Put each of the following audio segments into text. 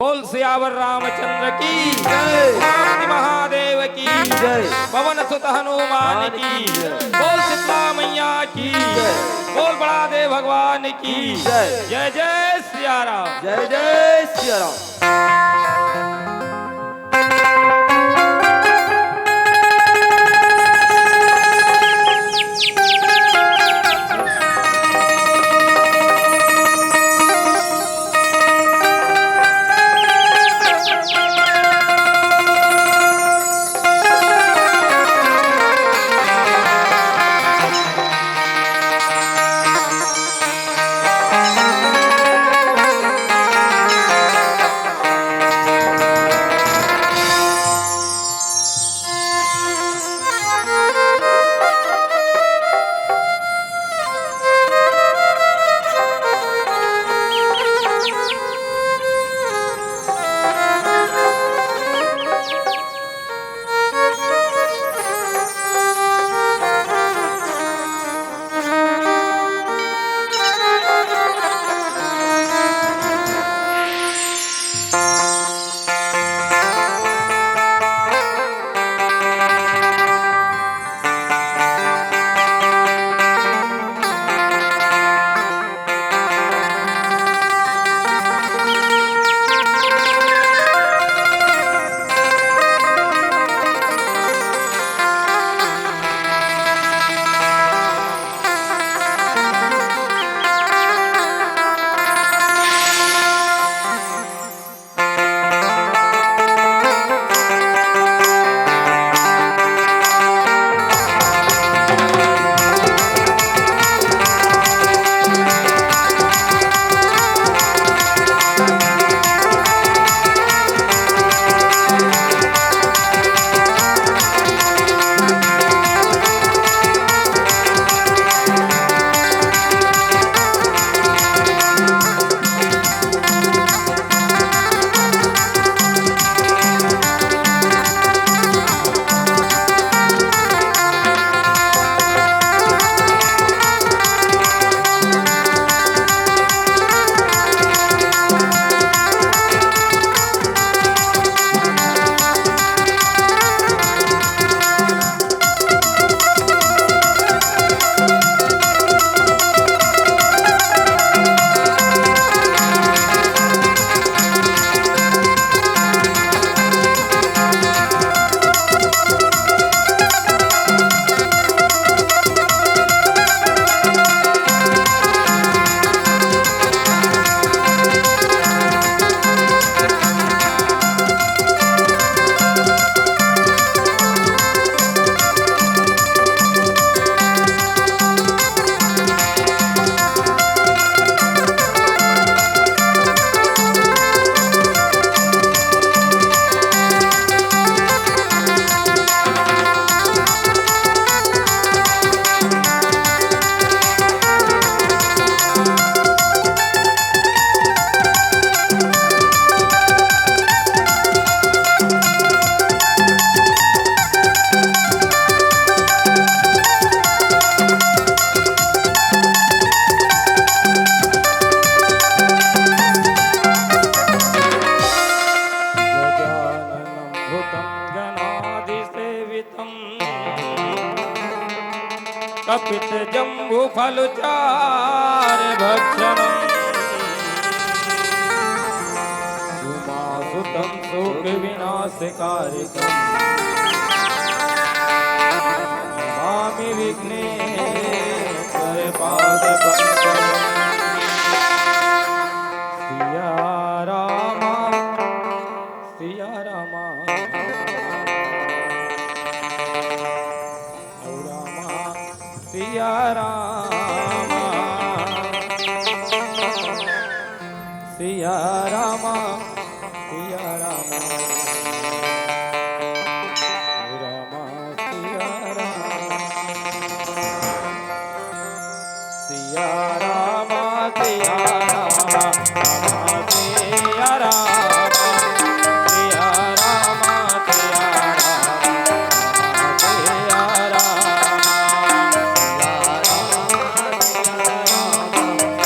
बोल सियावर रामचंद्र की जय, महादेव की जय, पवन सुत हनुमान की जय, बोल शीतला मैया की जय, बोल बड़ा देव भगवान की जय। जय जय सिया राम, जय जय सिया राम। कपित जम्बू फलचार भक्षणम् उमासुतं शोक विनाशकारिकम् नमामि विघ्नेश्वर पादपङ्कजम्। सिया राम सिया राम सिया राम सिया राम सिया राम राम सिया राम सिया राम सिया राम राम सिया राम सिया राम सिया राम सिया राम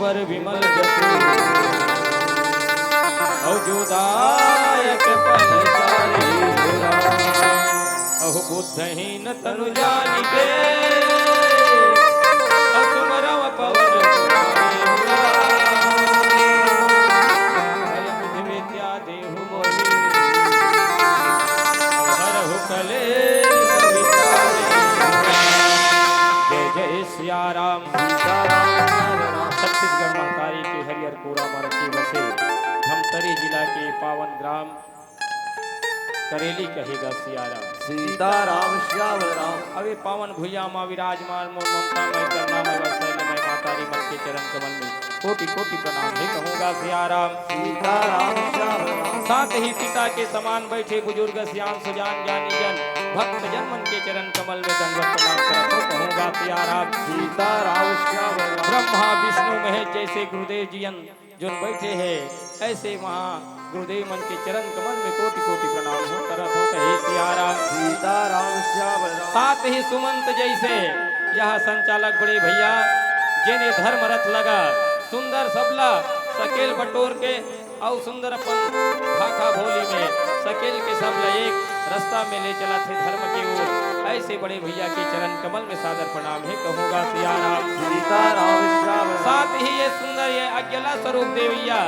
वर विमल जसु औजुदायक पल चारे अहो बुद्धहीन तनु जानिके असुमरव पवन विद्या देहु मोहि हरहु कले जय जय सिया राम सीताराम। छत्तीसगढ़ महतारी के हरिहरपुरा मार्ग के बसे धमतरी जिला के पावन ग्राम करेली कहेगा सियाराम सीताराम श्याम राम। अवे पावन भुइया माँ विराजमान मोर ममता मैं करना मैं वत्सल मैं मातारी मन के चरण कमल में कोटि कोटि प्रणाम भी कहूँगा सियाराम सीताराम श्याम राम। साथ ही पिता के समान बैठे बुजुर्ग सियान सुजान ज्ञानी जन भक्त जन मन के चरण कमल में दंडवत प्रणाम करता कहूँगा सियाराम सीताराम श्याम राम। ब्रह्मा विष्णु महेश जैसे गुरुदेव जियन जो बैठे हैं ऐसे वहाँ गुरुदेव मन के चरण कमल में कोटि कोटि प्रणाम हो करत हो कहे सियाराम सीताराम श्याम राम। साथ ही सुमंत जैसे यह संचालक बड़े भैया जिन्हें धर्म रथ लगा सुंदर सबला सकेल बटोर के और सुंदर अपन भाखा भोली में सकेल के सबला एक रास्ता में ले चला थे धर्म की ओर ऐसे बड़े भैया के चरण कमल में सादर प्रणाम है कहूँगा सियाराम सीताराम श्याम राम। साथ ही ये सुंदर ये अज्ञला स्वरूप देवैया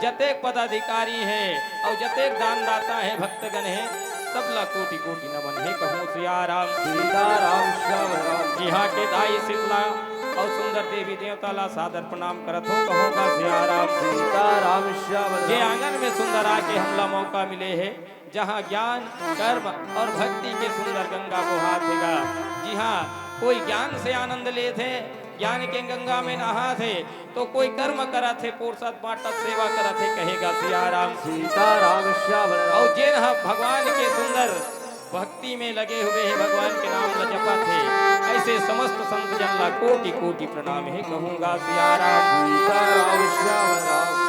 जतेक पदाधिकारी है और जतेक दानदाता है भक्तगण है सबला कोटि कोटि नमन है कहूँ सियाराम सीताराम श्याम राम। यहाँ के दाई शीतला और सुंदर देवी देवता ला सादर प्रणाम करत हो कहूँगा सियाराम सीताराम श्याम राम। ये आंगन में सुंदर आके हमला मौका मिले है जहाँ ज्ञान कर्म और भक्ति के सुंदर गंगा को हाथ देगा। जी हाँ कोई ज्ञान से आनंद ले थे ज्ञान के गंगा में नहा थे तो कोई कर्म करा थे पोषत बाटत सेवा करा थे कहेगा सियाराम सीताराम श्याम राम। और जिन भगवान के सुंदर भक्ति में लगे हुए हैं भगवान के नाम ल जपा थे ऐसे समस्त संत जन ला कोटि कोटि प्रणाम है कहूँगा सियाराम सीताराम श्याम राम।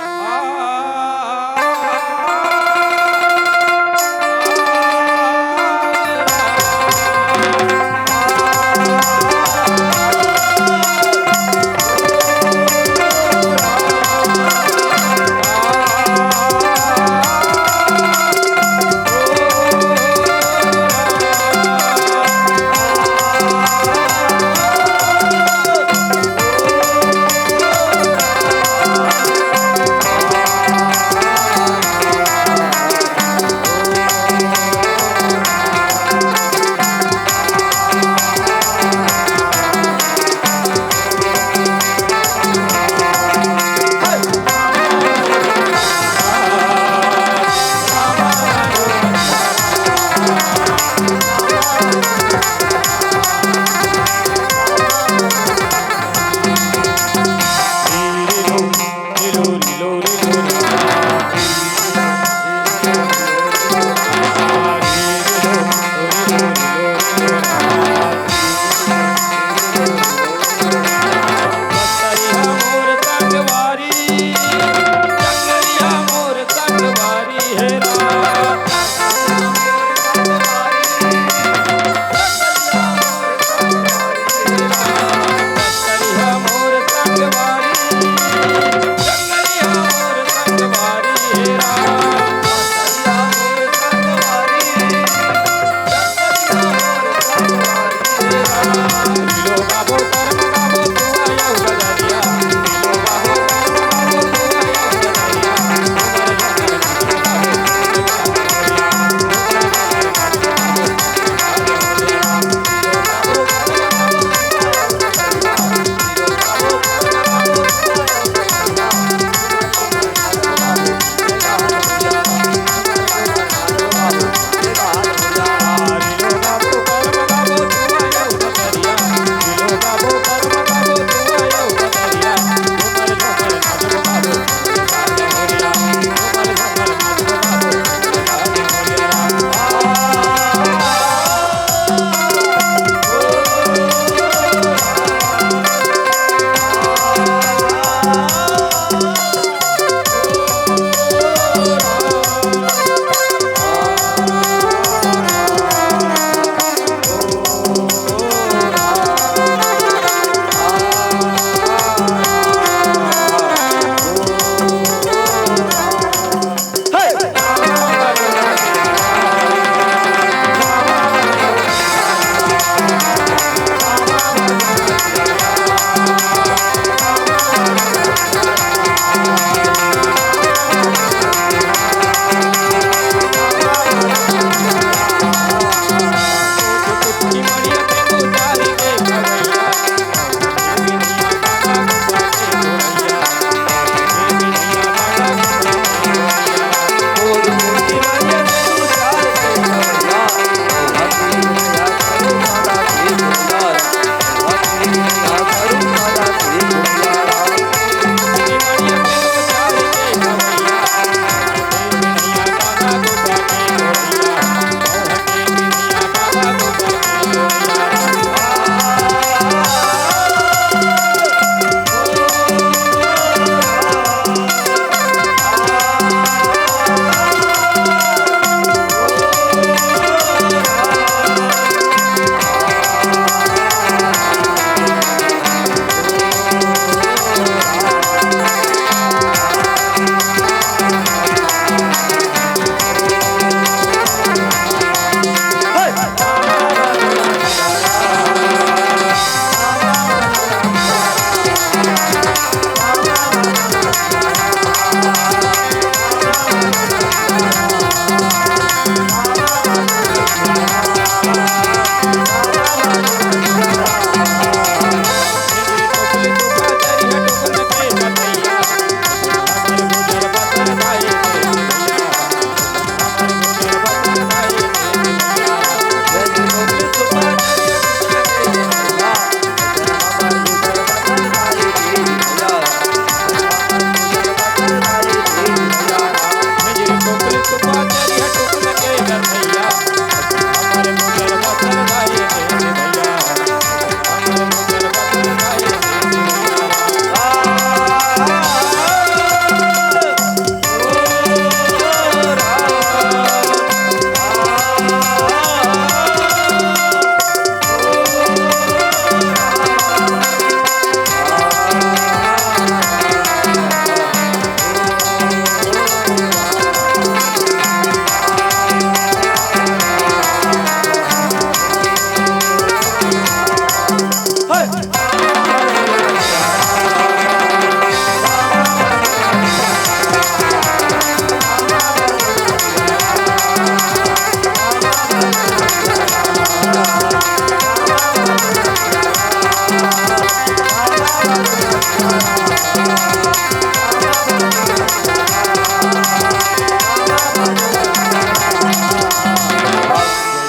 जय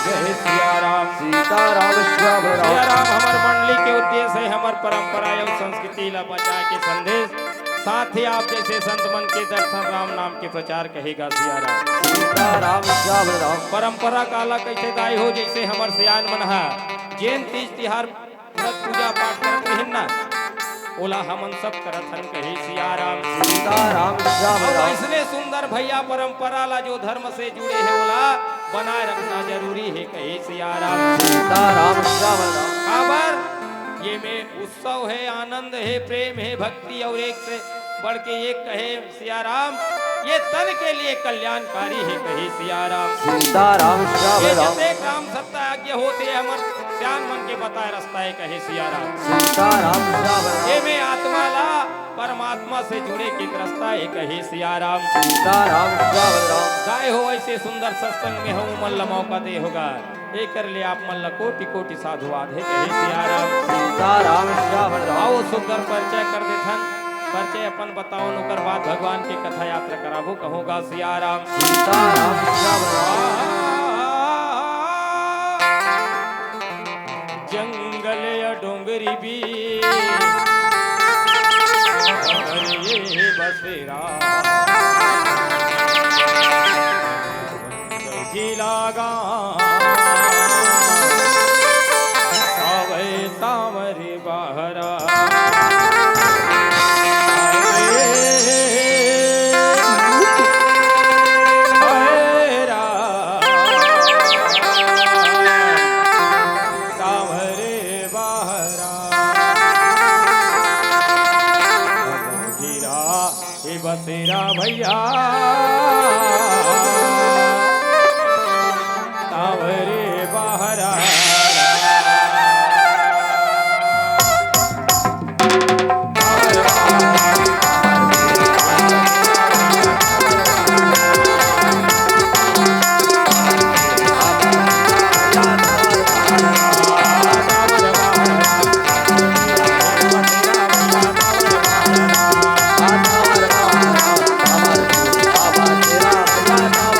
जय सिया राम। सीताराम श्याम सिया राम। राम हमार मंडली के उद्देश्य है हमार परंपरा एवं संस्कृति ला बचा के संदेश, साथ ही आप जैसे संत मन के दर्शन राम नाम के प्रचार कहेगा सिया राम। सीताराम श्याम राम। परंपरा काला कैसे दाई हो, जैसे हमार सियान मन हा जैन तीज तिहार व्रत पूजा पाठ करत रहिन ना, ओला हमन सब करत हन कहे सिया राम। सीताराम श्याम और राम। ऐसने सुंदर भैया परंपरा ला जो धर्म से जुड़े है ओला बनाए रखना जरूरी है कहे सिया राम। सीताराम श्याम राम। खबर ये में उत्सव है, आनंद है, प्रेम है, भक्ति और एक से बढ़ के एक कहे सिया राम। ये तन के लिए कल्याणकारी है कहे सिया राम। सीताराम श्याम ये राम। जैसे काम सत्ता आज्ञा होते हमर श्याम मन के बताए रास्ता है कहे सिया राम। सीताराम श्याम राम। ये में आत्मा ला परमात्मा से जुड़े के रास्ता है कहे सिया राम। सीताराम श्याम राम। गाय हो ऐसे सुंदर सत्संग में हूँ मन ला मौका दे होगा, ये कर ले आप मन ला कोटि कोटि साधुवाद है कहे सिया राम। सीताराम श्याम राम। आओ सुकर परिचय कर देथन, परिचय अपन बताओ ओकर बाद भगवान के कथा यात्रा कराबो कहूँगा सिया राम। सीताराम श्याम राम। जंगल या डोंगरी भी ये बसेरा जिला आवे तामरी बहरा बसेरा भैया तावरे बहरा सीताराम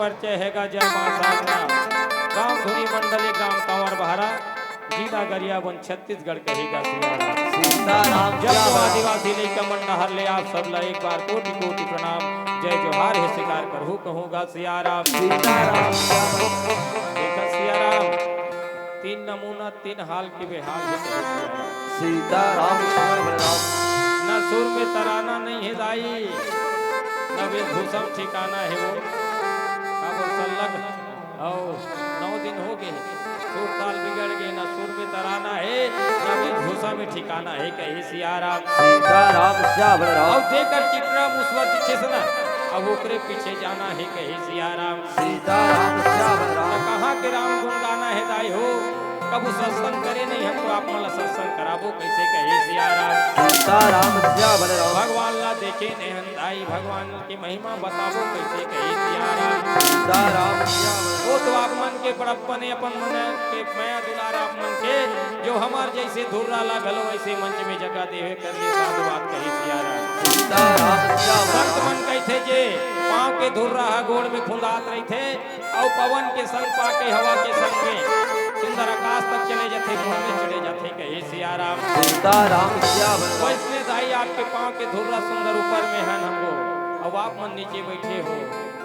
परिचय हैगा जय मां शारदा। गांव धुनी मंडली ग्राम कंवर बहारा जिला गरियाबंद छत्तीसगढ़ कहेगा सियाराम। सीताराम जब तो सियावर आदिवासी लेकर मंडहर ले आप सब ला एक बार कोटि कोटि प्रणाम जय जोहार है शिकार करहु कहूँगा सियाराम। सीताराम सियावर देखा सियाराम तीन नमूना तीन हाल की बेहाल है कहे सियाराम। सीताराम सियावर राम न सुर में तराना नहीं है दाई न वेशभूषा में ठिकाना है वो अब संलग्न और 9 दिन हो गए सुर ताल बिगड़ गए न सुर में तराना है न वेशभूषा में ठिकाना है कहे सियाराम। सीताराम सियावर राम अब देकर कितना मुस्वर पीछे से ना अब ओकरे पीछे जाना है कहे सियाराम। सीताराम सियावर न राम कहाँ के राम गुण गाना है दाई हो कबू सत्संग करे नहीं हम तो आप मला सत्संग कराबो कैसे कहे सियाराम। सीताराम सियावर राम भगवान ला देखे नेहंदाई भगवान की महिमा बताबो कैसे कहे सियाराम। सीताराम सियावर वो तो आप मन के बड़प्पन अपन मन के मैं दुलार आप मन के जो हमार जैसे धुर्रा ला गलो ऐसे मंच में जगह देवे कर ले साधु बात कही सियाराम। सीताराम सियावर संत मन कहते जे पाँव के धुर्रा गोड़ में खुंदात रही थे और पवन के संग पाके हवा के संग में सुंदर आकाश तक चले जाते मोह में चले जाते कहे सियाराम। सीताराम सियावर राम वैष्णव दाई आपके पाँव के धुर्रा सुंदर ऊपर में है हमको अब आप मन नीचे बैठे हो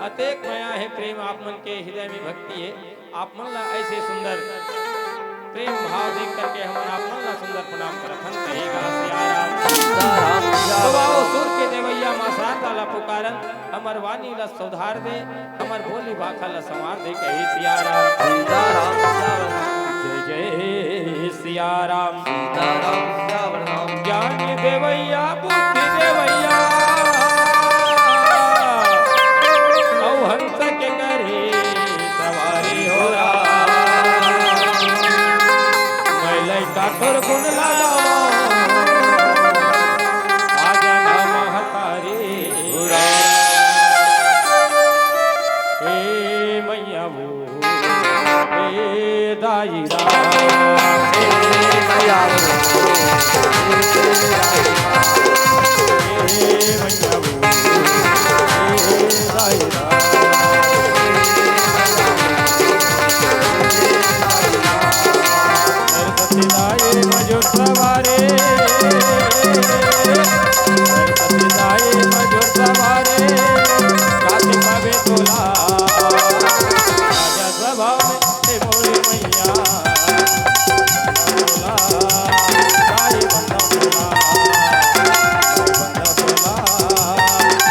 अतेक माया है प्रेम आप मन के हृदय में भक्ति है आप मन ला ऐसे सुंदर प्रेम भाव देख करके हम आप मन ला सुंदर प्रणाम करत हम कहेगा सियाराम। सीताराम तो सियावर आओ राम सुर के देवैया मां शारदा ला पुकारन हमर वाणी ला सुधार दे हमर भोली भाखा ला संवार दे कहे सियाराम। सीताराम सियावर राम जय जय सियाराम। सीताराम सियावर राम ज्ञान देवैया बुद्धि देवैया औ हंस के करे सवारी हो मैं लैका तोर गुण लगावा आजा ना महतारी हे मैया वो हे दाई मजो सवारे काते पावे तोला राजा सभा में मोरी मैया तोला साई बंदा तोला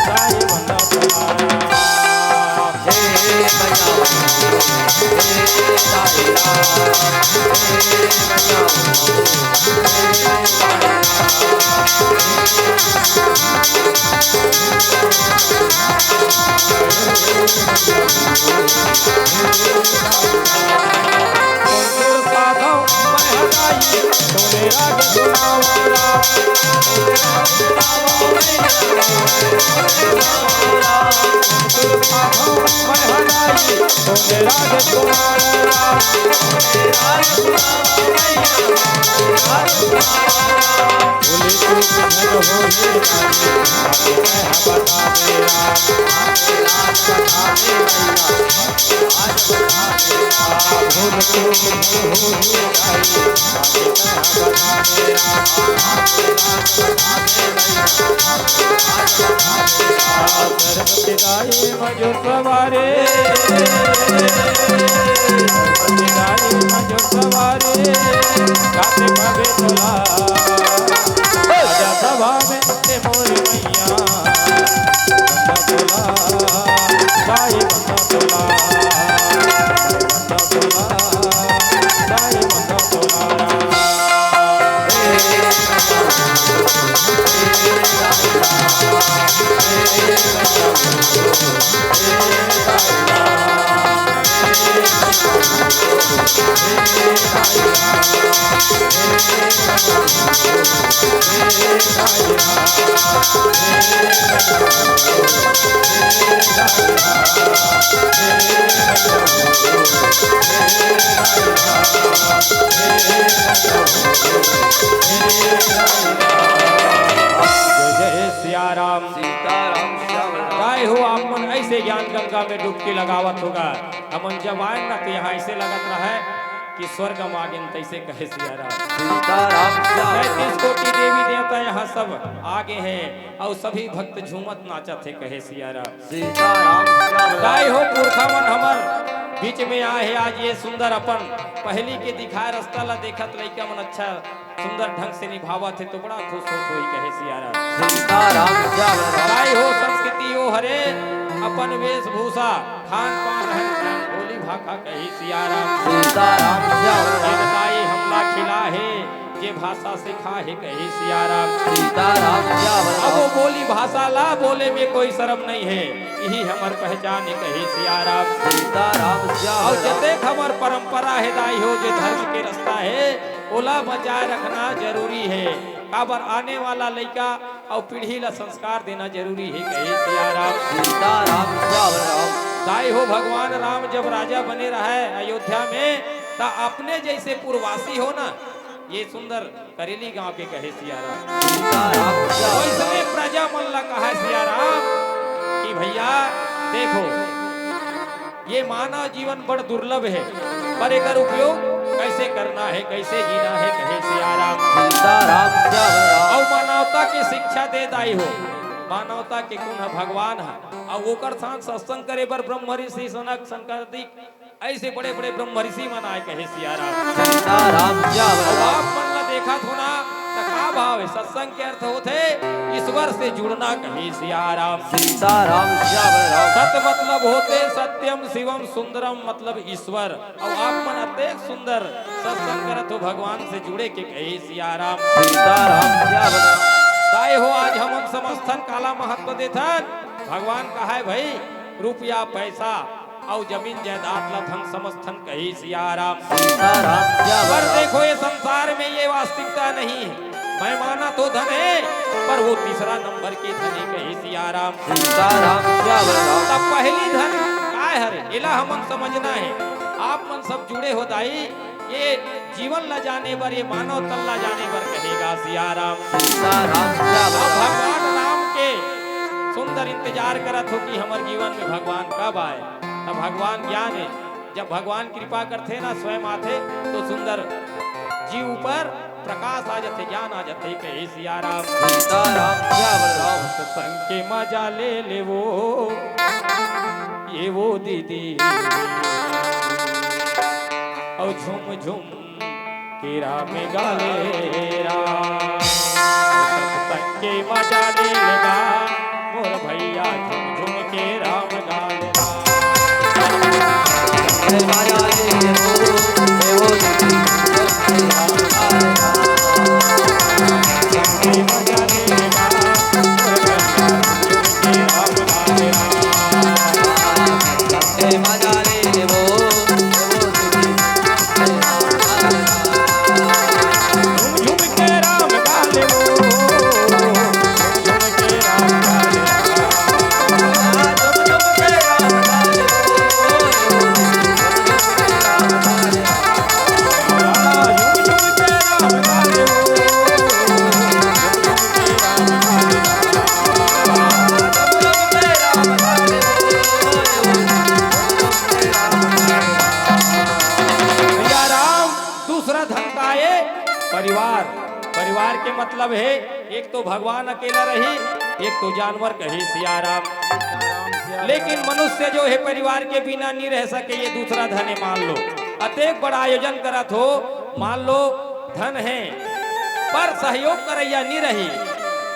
साई बंदा तोला हे मैया हे मजो सवारे मजो सवारे काते पावे तोला राजा सभा में मोरी मैया बंदा तोला साई बंदा तोला साई बंदा तोला जय जय सियाराम। सीताराम सियावर राम गाय हो आप मन ऐसे जैसे ज्ञान गंगा में डुबकी लगावत होगा हमन जब आए ना तो यहाँ ऐसे लगत रहा है कि स्वर्ग मागिन तैसे कहे सिया राम। सीताराम श्याम 33 कोटि देवी देवता यहाँ सब आगे हैं और सभी भक्त झूमत नाचत है कहे सिया राम। सीताराम श्याम गाय हो पुरखा मन हमर बीच में आए है आज ये सुंदर अपन पहली के दिखाए रास्ता ला देखत लइका मन अच्छा सुंदर ढंग से निभावत है तो बड़ा खुश होत होई कहे सिया राम। सीताराम श्याम गाय हो संस्कृति हो हरे अपन वेशभूषा खान पान रहन सहन बोली भाखा कही सिया राम। सीताराम श्याम बताई हमला खिला है ये भाषा सिखा है कही सिया राम। सीताराम श्याम अब वो बोली भाषा ला बोले में कोई शर्म नहीं है यही हमार पहचान है कही सिया राम। सीताराम श्याम और जते हमार परंपरा है दाई हो जो धर्म के रास्ता है ओला बचाए रखना जरूरी है काबर आने वाला लड़का और पीढ़ी ला संस्कार देना जरूरी है कहे सिया राम। सीताराम श्याम दाई हो भगवान राम जब राजा बने रहे अयोध्या में ता अपने जैसे पूर्ववासी हो ना ये सुंदर करेली गांव के कहे सिया राम। सीताराम श्याम वैसे प्रजा मन ला कहा सिया राम कि भैया देखो ये मानव जीवन बड़ दुर्लभ है पर एकर उपयोग कैसे करना है कैसे जीना है कहे सिया राम। सीताराम श्याम और मानवता की शिक्षा दे दाई हो मानवता के गुण है भगवान है और ओकर साथ सत्संग करे बर ब्रह्म ऋषि सनक संकर्तिक ऐसे बड़े बड़े ब्रह्म ऋषि मनाए कहे सिया राम। सीताराम श्याम और आप मन ला देखा थोड़ा का भाव है सत्संग के अर्थ होते ईश्वर से जुड़ना कहे सिया राम। सीताराम श्याम सत्य मतलब होते सत्यम शिवम सुंदरम मतलब ईश्वर और आप मन अत्यंत सुंदर सत्संग करत हो भगवान से जुड़े के कहे सिया राम। सीताराम श्याम ताए हो आज हम समस्तन काला महत्व देथन भगवान कहा है भाई रुपया पैसा और जमीन जायदाद ला धन समस्तन कही सिया राम। सीताराम श्याम पर देखो ये संसार में ये वास्तविकता नहीं है मैं माना तो धन है पर वो तीसरा नंबर के धनी कही सिया राम। सीताराम श्याम तब पहली धन काय हरे इला हमन समझना है आप मन सब जुड़े हो दाई ये जीवन ला जाने पर ये मानव तल ला जाने पर कहेगा सिया राम। सीताराम श्याम अब भगवान राम के सुंदर इंतजार करत हो कि हमारे जीवन में भगवान कब आए तब भगवान ज्ञान है जब भगवान कृपा करते ना स्वयं आते तो सुंदर जीव ऊपर प्रकाश आ जाते ज्ञान आ जाते कहे सिया राम। सीताराम श्याम सत्संग के मजा ले वो ये वो दीदी और झुम झुम केरा में गाले राम सत्संग के मजा ले लेगा मोर भैया झुम झुम के राम गाले परिवार परिवार के मतलब है एक तो भगवान अकेला रही एक तो जानवर कही सिया राम। लेकिन मनुष्य जो है परिवार के बिना नहीं रह सके ये दूसरा धन है मान लो अतेक बड़ा आयोजन करत हो मान लो धन है पर सहयोग करैया नहीं रही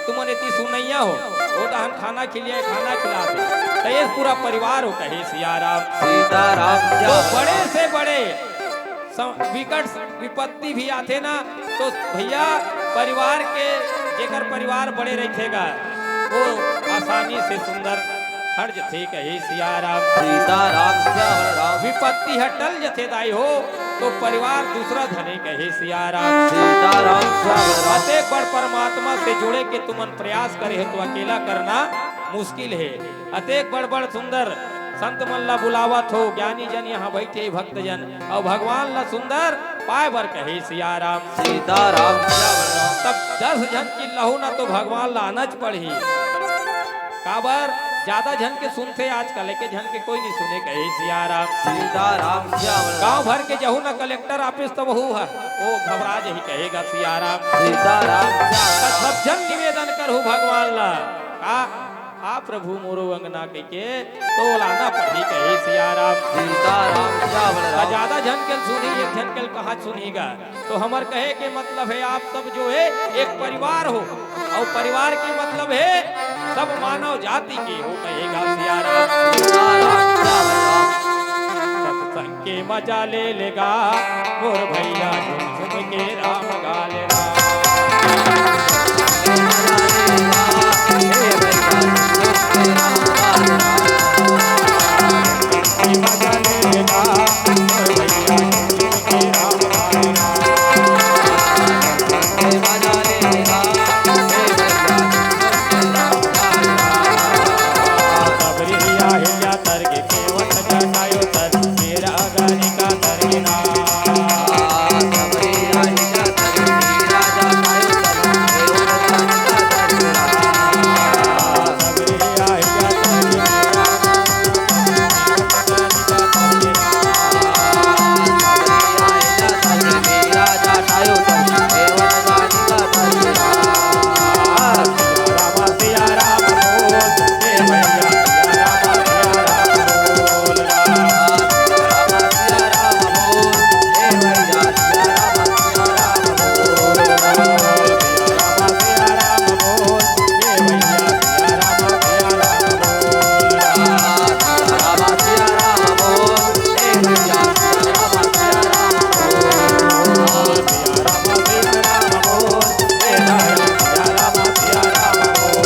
तुमने इतनी सुनैया हो वो दहन खाना खिलिए खाना खिलाते तो ये पूरा परिवार हो कहे सिया राम। सीताराम तो बड़े से बड़े विकट विपत्ति भी आते ना तो भैया परिवार के जेकर परिवार बड़े रखेगा वो आसानी से सुंदर हट जथे कहे सिया राम। सीताराम श्याम विपत्ति हटल जथे दाई हो तो परिवार दूसरा धने कहे सिया राम। सीताराम श्याम अतेक बड़ परमात्मा से जुड़े के तुमन प्रयास करे हो तो अकेला करना मुश्किल है। अतेक बड़ बड़ सुंदर संत मन ला बुलावत हो ज्ञानी जन यहाँ बैठे भक्त जन और भगवान ला सुंदर पाए बर कहे सिया राम। सीताराम तब 10 जन की लहू ना तो भगवान ला अनज पढ़ी काबर ज्यादा झन के सुनते आजकल लेके झन के कोई नहीं सुने कहे सियाराम। सीताराम श्याम गांव भर के जहू ना कलेक्टर ऑफिस तो वहू है वो घबरा जही कहेगा सियाराम। सीताराम श्याम सब जन निवेदन करहु भगवान ला आ प्रभु मोरो अंगना के तो लाना पड़ी कहे सियाराम। सीताराम श्याम ज्यादा झन के सुनी एक झन के कहा सुनीगा तो हमर कहे के मतलब है आप सब जो है एक परिवार हो और परिवार के मतलब है सब मानव जाति के हो कहेगा सियाराम। सत्संग के मजा ले लेगा मोर भैया झुम झुम के राम गा लेगा। मजा ले लेगा मोर भैया झुम झुम के राम गा लेगा। सबरिया हिया तर के केवट जटायो तर मेरा गानी का तरगिना। सबरिया हिया तर के रामा सिया राम बोल हे भैया सिया रामा बोल रामा सिया राम बोल हे भैया सिया रामा बोल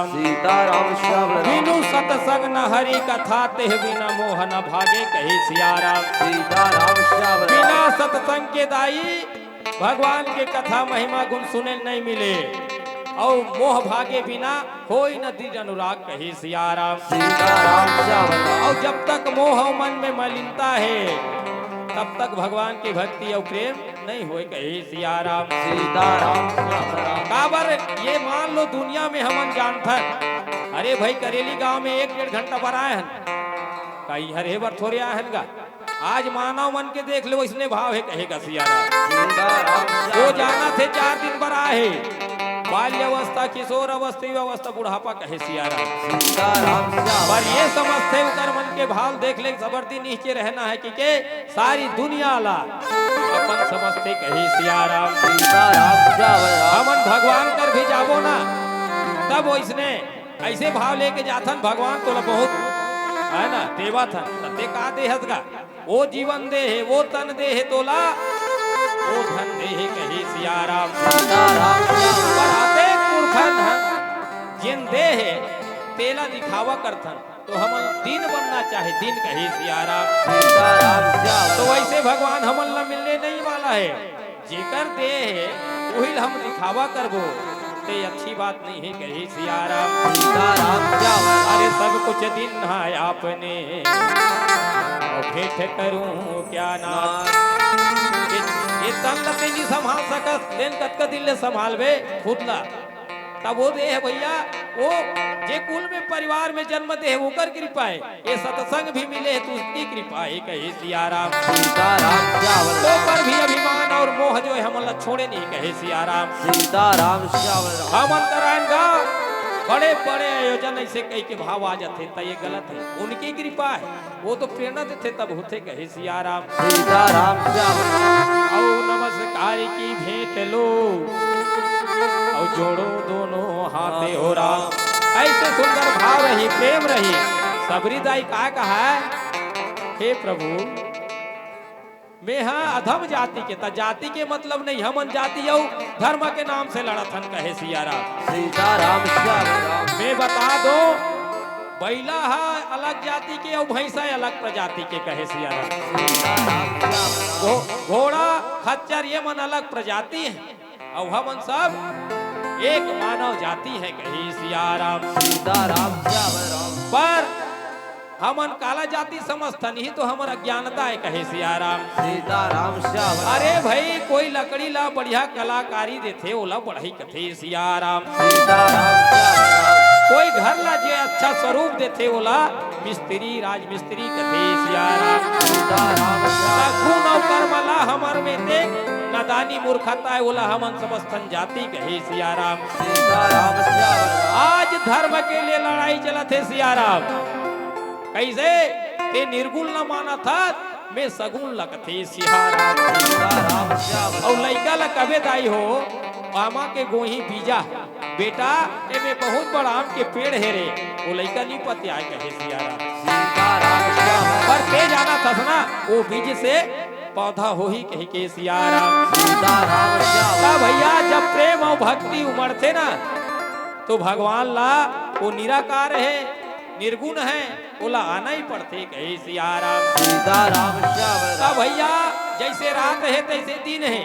सीताराम श्याम बिनु सतसंग न हरि कथा तेह बिना मोह न भागे कहे सियाराम। सीताराम श्याम बिना सत्संग के दाई भगवान के कथा महिमा गुण सुने नहीं मिले और मोह भागे बिना कोई न दृढ़ अनुराग कहे सियाराम। सीताराम श्याम और जब तक मोह और मन में मलिनता है तब तक भगवान की भक्ति और प्रेम नहीं हुए कहे सियाराम। सीताराम श्याम काबर ये मान लो दुनिया में हमन जानथन अरे भाई करेली गांव में 1-1.5 घंटा पर आए हैं कहीं हरे बर थोड़े आए हैं आज मानव मन के देख लो इसने भाव है कहेगा सियाराम। वो जाना थे 4 दिन पर आए बाल्य अवस्था किशोर अवस्था अवस्था बुढ़ापा कहे सियाराम। सीताराम पर ये समझते उतर मन के भाव देख ले जबरदी नीचे रहना है कि के सारी दुनिया ला अपन समझते कहे सियाराम। सीताराम श्याम हमन भगवान कर भी जाबो ना तब वो इसने ऐसे भाव लेके जाथन भगवान तो बहुत है ना देवा था ते का देहत का वो जीवन दे है वो तन दे है तोला वो धन दे है कहे सियाराम। सीताराम बराते पुरखन जिन दे है तेला दिखावा करथन तो हमन दिन बनना चाहे दिन कहे सियाराम। सीताराम श्याम तो वैसे भगवान हमन ला मिलने नहीं वाला है जेकर दे है वही हम दिखावा करबो ते अच्छी बात नहीं है कहे सियाराम। सीताराम श्याम अरे सब कुछ दिन है आपने और भेंट करूं क्या ना ये तन लते नहीं संभाल सकत दिन कतका दिन ले संभालबे खुद ला तब वो दे है भैया वो जे कुल में परिवार में जन्म दे है ओकर कृपा है ये सत्संग भी मिले है तो उसकी कृपा है कहे सियाराम। सीताराम श्याम तो पर भी अभिमान और मोह जो है हमला छोड़े नहीं कहे सियाराम। सीताराम श्याम हमन कराएंगा बड़े बड़े आयोजन ऐसे कई के भाव आ जाते तो ये गलत है उनकी कृपा है वो तो प्रेरणा देते तब होते कहे सियाराम। सीताराम श्याम और नमस्कार की भेंट लो और जोड़ो दोनों हाथे हो राम। ऐसे सुंदर भाव रही प्रेम रही सबरी दाई का कहा है हे प्रभु मैं हाँ अधम जाति के ता जाति के मतलब नहीं हमन जाति यौ धर्म के नाम से लड़थन कहे सियाराम। सीताराम श्याम मैं बता दो बैला है अलग जाति के और भैंसा अलग प्रजाति के कहे सियाराम। घोड़ा खच्चर ये मन अलग प्रजाति है और हमन सब एक मानव जाति है कहे सियाराम। सीताराम श्याम पर हमन काला जाति समझथन ही तो हमर अज्ञानता है कहे सियाराम। सीताराम श्याम राम। अरे भाई कोई लकड़ी ला बढ़िया कलाकारी देथे ओला बढ़ई कथे सियाराम। सीताराम श्याम राम। कोई घर ला जे अच्छा स्वरूप देथे ओला मिस्त्री राजमिस्त्री कथे सियाराम। सीताराम श्याम। गुण और कर्म ला हमर में ते नादानी मूर्खता है ओला हमन समस्तन जाति कहे सियाराम। सीताराम श्याम राम। आज धर्म के लिए लड़ाई चलत है सियाराम। कैसे ते निर्गुण न माना था मैं सगुण लगथे सियाराम। सीताराम श्याम राम। और लइका ला कबे दाई हो आमा के गोही बीजा बेटा एमे बहुत बड़ा आम के पेड़ है रे वो लइका नहीं पति आए कहे सियाराम। सीताराम श्याम राम। पर ते जाना था ना वो बीज से पौधा हो ही कहे के सियाराम। सीताराम श्याम ता भैया जब प्रेम और भक्ति उमड़ते ना तो भगवान ला वो निराकार है निर्गुण है बोला आना ही पड़ते कहे सियाराम। सीताराम श्याम ता राम। भैया जैसे रात है तैसे दिन है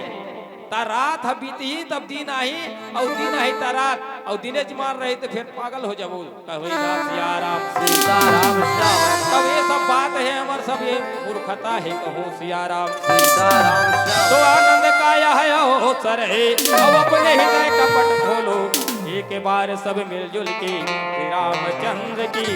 ता रात बीती तब दिन आई और दिन है ता रात और दिने मार रहे तो फिर पागल हो जाबो कहेगा सियाराम। सीताराम श्याम राम। तब ये सब बात है हमार सब ये मूर्खता है कहो सियाराम। सीताराम श्याम तो आनंद काया है हो सर है अब अपने हृदय कपट खोलो एक बार सब मिलजुल के श्री रामचंद्र की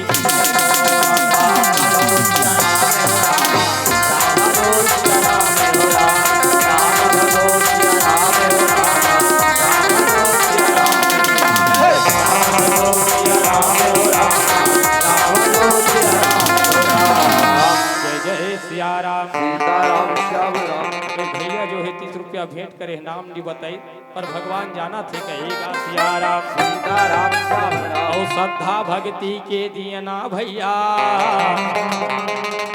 जय जय सियाराम। सीताराम श्याम राम। भैया जो है 30 रुपया भेंट करे नाम नहीं बताई पर भगवान जाना थे कहेगा सियाराम। सीताराम श्याम राम। और श्रद्धा भक्ति के दियना भैया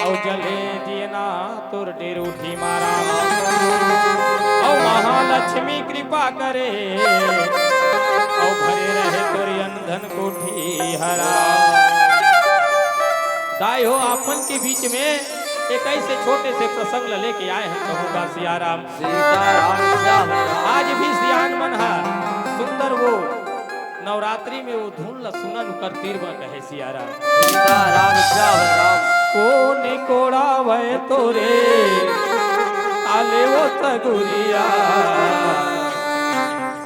और जले दियना तुर डेर उठी मारा और महालक्ष्मी कृपा करे और भरे रहे तोरी अंधन कोठी हरा। दाई हो आपन के बीच में एक ऐसे छोटे से प्रसंग लेके आए हैं कहूँगा सियाराम। सीताराम श्याम राम। आज भी सियान मन है सुंदर वो नवरात्रि में वो धुन ला सुनन कर तीर में कहे सियाराम। सीताराम श्याम राम। कोने कोड़ा वह तोरे आले वो तगुरिया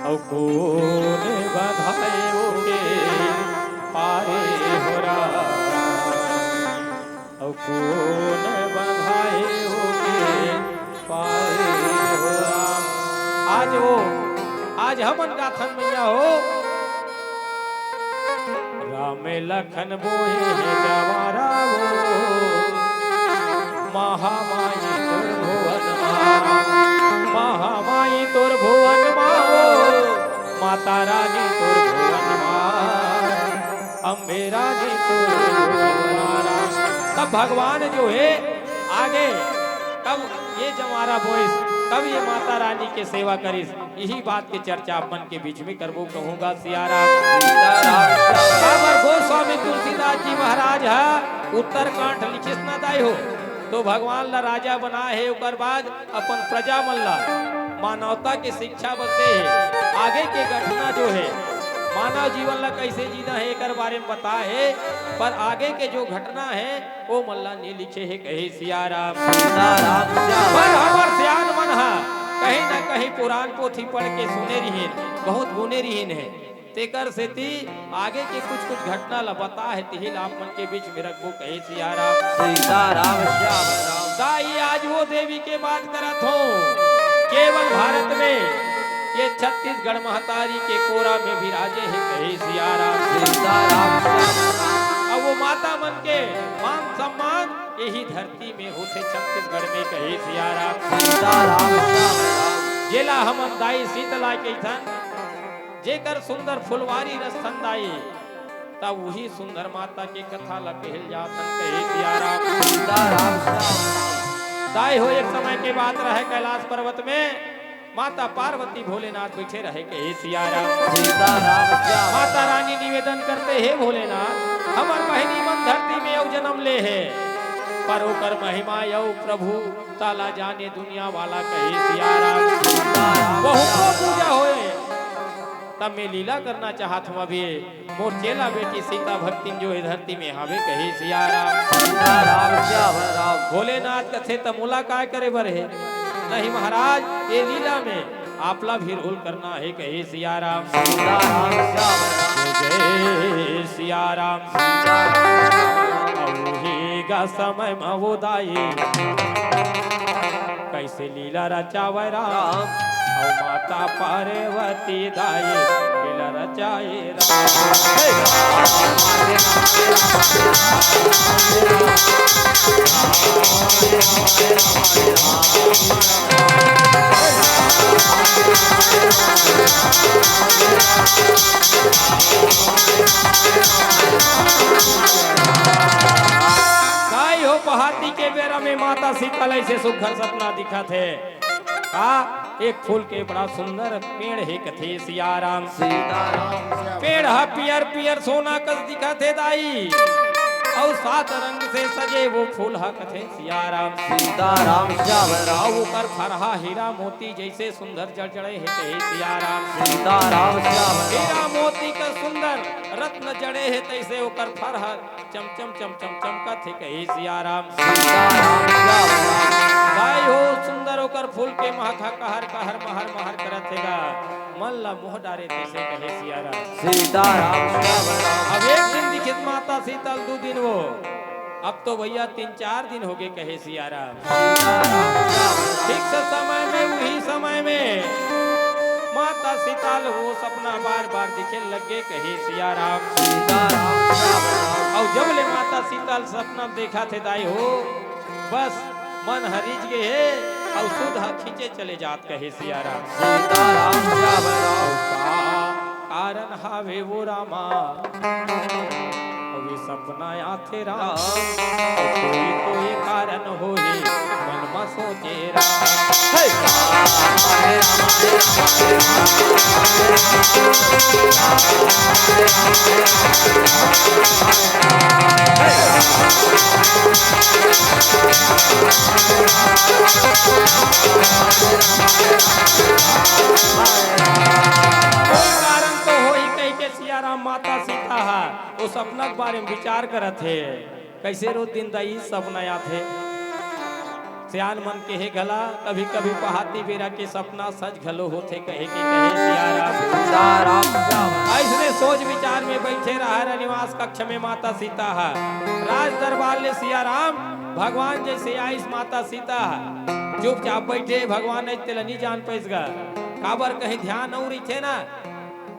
और कोने बधाए वो के पारे हो रहा और कोने बधाए वो के पारे हो रहा। आज हमन गाथन मैया हो राम लखन बोहे जवारा वो महामाई तोर भुवन महामाई तोर भुवन माओ माता रानी तोर भुवन अम्बे रानी तोर भुवन। तब भगवान जो है आगे कब ये जवारा बोइस कब ये माता रानी के सेवा करिस यही बात की चर्चा अपन के बीच में करबो कहूँगा सियाराम। बाबर गोस्वामी तुलसीदास जी महाराज है उत्तरकांड लिखित न दाई हो तो भगवान ला राजा बना है उकर बाद अपन प्रजा मन ला मानवता की शिक्षा बदे है आगे के घटना जो है मानव जीवन ला कैसे जीना है एक बारे में बता है पर आगे के जो घटना है वो मल्ला ने लिखे है कहे सियाराम। पर हमार सियान मन है कहीं ना कहीं पुराण पोथी पढ़ के सुने रही बहुत गुने रही है तेकर से ती आगे के कुछ घटना ला बता है तिहिल आप मन के बीच में रखबो कहे सियाराम। सीताराम श्याम राम। दाई आज वो देवी के बात करत हो केवल भारत में ये छत्तीसगढ़ महतारी के कोरा में विराजे है कहे सियाराम। सीताराम श्याम राम। अब वो माता मन के मान सम्मान यही धरती में होते छत्तीसगढ़ में कहे सियाराम। सीताराम श्याम राम। जेला हम दाई शीतला के थन जेकर सुंदर फुलवारी रस्थन दाई तब वही सुंदर माता की कथा ला कहल जातन कहे सियाराम। सीताराम श्याम राम। दाई हो एक समय के बात रहे कैलाश पर्वत में माता पार्वती भोलेनाथ बैठे रहे कहे सियाराम। सीताराम श्याम। माता रानी निवेदन करते हे भोलेनाथ हमार बहनी मन धरती में यौ जन्म ले है पर ओकर महिमा यौ प्रभु ताला जाने दुनिया वाला कहे सियाराम। बहुत पूजा होए तब मैं लीला करना चाहत हूँ अभी मोर चेला बेटी सीता भक्ति जो है धरती में हावे कहे सिया राम। सीताराम श्याम राम। भोलेनाथ कथे त मोला काय करे बर है नहीं महाराज ये लीला में आपला भी रोल करना है कहे सिया राम। सीताराम श्याम राम। जय सिया राम। औहेगा समय मवोदाई कैसे लीला रचावे राम और माता पार्वती दाई लीला रचाए काय हो पहाड़ी के बेरा में माता सीता से सुघर सपना दिखा थे का एक फूल के बड़ा सुंदर पेड़ है कथे सिया राम। सीताराम पेड़ हा पियर पियर सोना कस दिखा थे दाई और 7 रंग से सजे वो फूल हा कथे सिया राम। सीताराम श्याम राम। ऊपर फरहा हीरा मोती जैसे सुंदर जड़जड़े है कहे सिया राम। सीताराम श्याम हीरा मोती का सुंदर रत्न जड़े है तैसे ओकर फरहा चमचम चमचम चमकत है कहे सिया राम। सीताराम श्याम राम। गाय हो सुंदर होकर फूल के महका कहर कहर महर महर करत हैगा मन ला मोह डारे तैसे कहे सिया राम। सीताराम श्याम राम। अब एक दिन दिखित माता सीतल 2 दिन वो अब तो भैया 3-4 दिन हो गए कहे सिया राम। ठीक से समय में वही समय में माता सीताल वो सपना बार बार दिखे लगे कहे सिया राम। सीताराम श्याम राम। और जब ले माता सीताल सपना देखा थे दाई हो बस मन हरिज गए है और सुधा खींचे चले जात कहे सिया राम। सीताराम श्याम राम। कारण हावे वो रामा अभी सपना आथे राम कोई तो ये कारण हो ही मन में सोचे राम। कोई कारण तो हो ही कह के सिया राम माता सीता है वो सपना के बारे में विचार करत है कैसे रोज दिन दाई सपना आथे सियान मन के है गला कभी कभी पहाती बेरा के सपना सच घलो होते कहे के कहे सिया राम। सीताराम श्याम। ऐसने सोच विचार में बैठे रहा निवास कक्ष में माता सीता है राज दरबार ले सिया राम भगवान जैसे आइस माता सीता है चुपचाप बैठे भगवान नहीं जान पैसगा काबर कहीं ध्यान और थे ना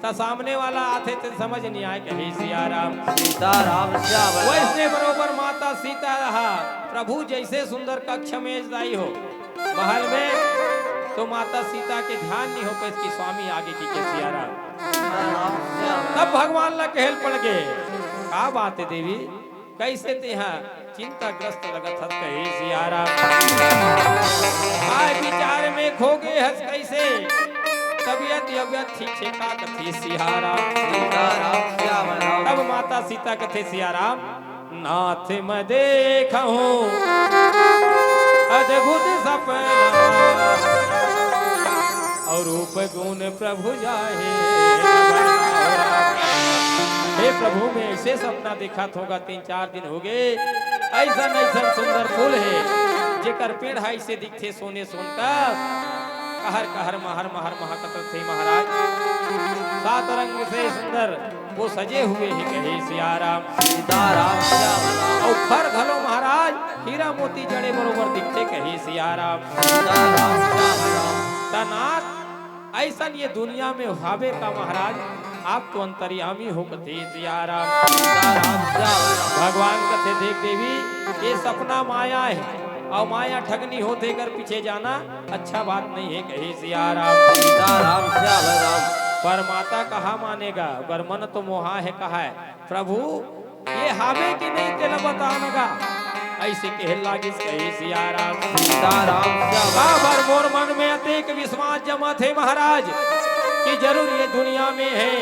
तो सामने वाला आते तो समझ नहीं आए कहे सिया राम। सीताराम श्याम राम। वैसे बरोबर माता सीता रहा प्रभु जैसे सुंदर कक्ष में जाई हो महल में तो माता सीता के ध्यान नहीं हो पाए कि स्वामी आगे की के सिया राम। सीताराम श्याम। तब भगवान ला कहल पड़ गए का बात है देवी कैसे ते यहाँ चिंताग्रस्त लगत हस कहे सिया राम। आय विचार में खो गए हस कैसे तबियत यबियत ठीक है का कथे सिया राम। सीताराम श्याम राम। तब माता सीता कथे सिया राम नाथ मैं देखा हूँ अद्भुत सपना और रूप गुण प्रभु जाहे। हे प्रभु में ऐसे सपना देखा होगा 3-4 दिन हो गए ऐसा ऐसा सुंदर फूल है जेकर पेड़ है से दिखते सोने सोनका कहर कहर महर महर महकत थे महाराज 7 रंग से सुंदर वो सजे हुए ही कहे सिया राम। सीताराम श्याम राम। और फर घलो महाराज हीरा मोती जड़े बरोबर दिखते कहे सिया राम। सीताराम श्याम राम। तनात ऐसा ये दुनिया में हावे का महाराज आप तो अंतर्यामी हो कथे सिया राम। सीताराम श्याम राम। भगवान कथे देख देवी ये सपना माया है और माया ठगनी होते कर पीछे जाना अच्छा बात नहीं है कहे सिया राम। सीताराम श्याम राम। पर माता कहा मानेगा पर मन तो मोहा है कहा है प्रभु ये हावे की नहीं तेल बतानगा ऐसे कह लागिस कहे सिया राम। सीताराम श्याम राम। पर मोर मन में अतिक विश्वास जमा थे महाराज कि जरूर ये दुनिया में है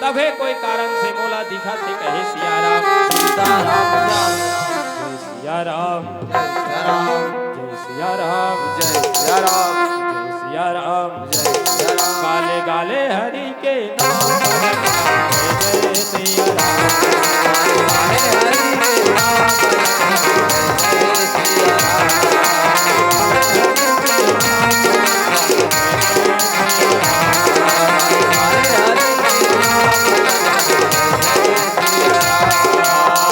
तबे कोई कारण से मोला दिखा थे कहे सिया राम। सीताराम श्याम राम। जय सिया राम जय श्री राम। जय सिया राम जय श्री राम। जय सिया राम जय सिया राम गाले गाले हरि के नाम जय जय सिया राम हरे हरि के नाम जय सिया राम हरे हरि के नाम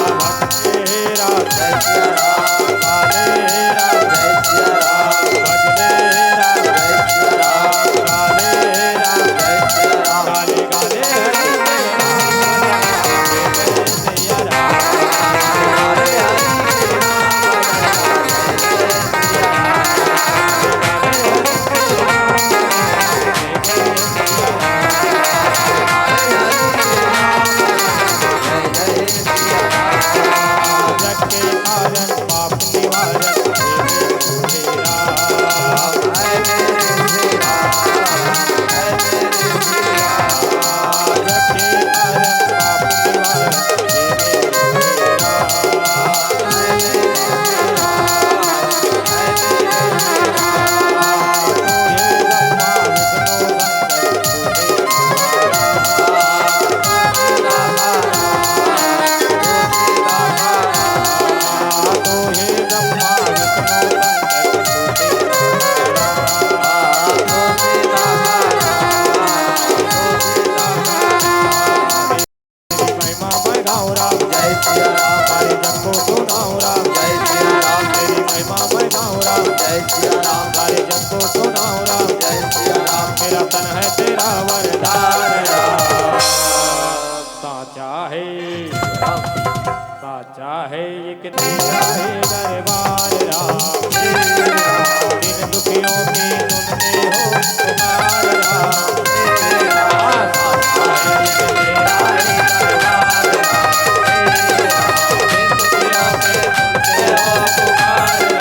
तेरा जय सिया राम कालेरा जय सिया राम बजलेरा जय सिया राम कालेरा जय सिया राम गाले गाले हरि के नाम जय जय सिया राम हरे हरि के नाम जय सिया राम हरे हरि के नाम जय सिया राम जग के कारण पाप निवारक तेरा हाय मेरे सिया हाय मेरे सिया जग के कारण पाप निवारक तेरा हाय मेरे सिया हाय मेरे सिया जय सिया राम जय सिया राम जय सिया राम जय सिया राम मेरा तन है तेरा वरदान राम साचा है साचा है एक तेरा है दरबार राम दिन दुखियों की सुनते हो पुकार राम साचा है एक तेरा है दरबार राम दिन दुखियों की सुनते हो पुकार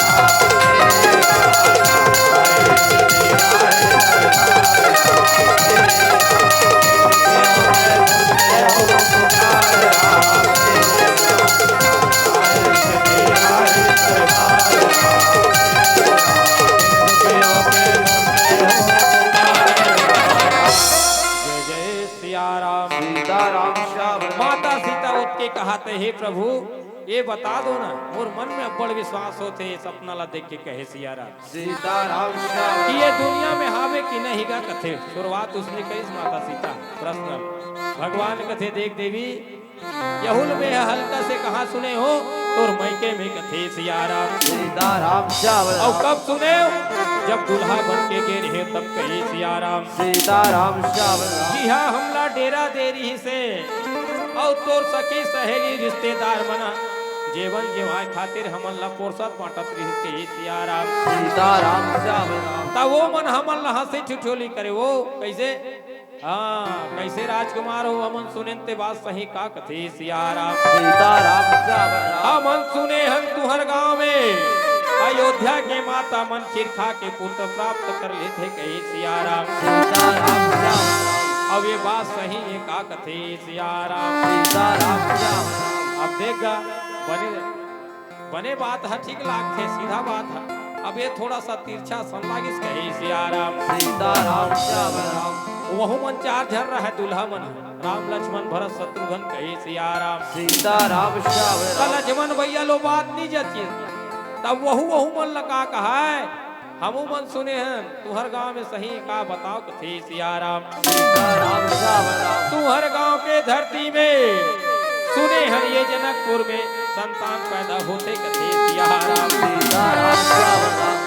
राम जय जय सिया राम सीताराम श्याम माता सीता उठ के कहाते हे प्रभु ये बता दो ना और मन में अब्बड़ विश्वास होते सपना ला देख के कहे सिया राम सीताराम श्याम कि ये दुनिया में हावे कि नहीं गा कथे शुरुआत उसने कही माता सीता प्रश्न भगवान कथे देख देवी यहुल में हल्का से कहा सुने हो और मैके में कथे सिया राम सीताराम श्याम और कब सुने हो? जब दुल्हा बन के गे रहे तब कहे सिया राम सीताराम श्याम जी हाँ हमला डेरा देरी से और तोर सखी सहेली रिश्तेदार बना जीवन जीवाए खातिर हमन ला पोरसत बाटत रही के सिया राम सीताराम श्याम तब वो मन हमन ला हंसी ठिठोली करे वो कैसे हाँ कैसे राजकुमार हो हमन सुने ते बात सही का कथे सिया राम सीताराम श्याम हमन सुने हम तुहर गांव में अयोध्या के माता मन खीर खा के पुत्र प्राप्त कर लेते कहे सिया राम सीताराम श्याम अब ये बात सही है का कथे सिया राम सीताराम श्याम अब देख बने बने बात है ठीक लागते सीधा बात है अब ये थोड़ा सा तिरछा संलागिस कहे सिया राम सीताराम श्याम वहु मन चार झर रहा है दुल्हा मन राम लक्ष्मण भरत शत्रुघ्न कहे सिया राम सीताराम श्याम लक्ष्मण भैया लो बात नहीं जाती तब वहु मन लगा कहा है हमू मन सुने हैं तुहर गांव में सही का बताओ कथे सिया राम सीताराम श्याम तुहर गांव के धरती में सुने हैं ये जनकपुर में संतान पैदा होते कथे सिया राम सीताराम श्याम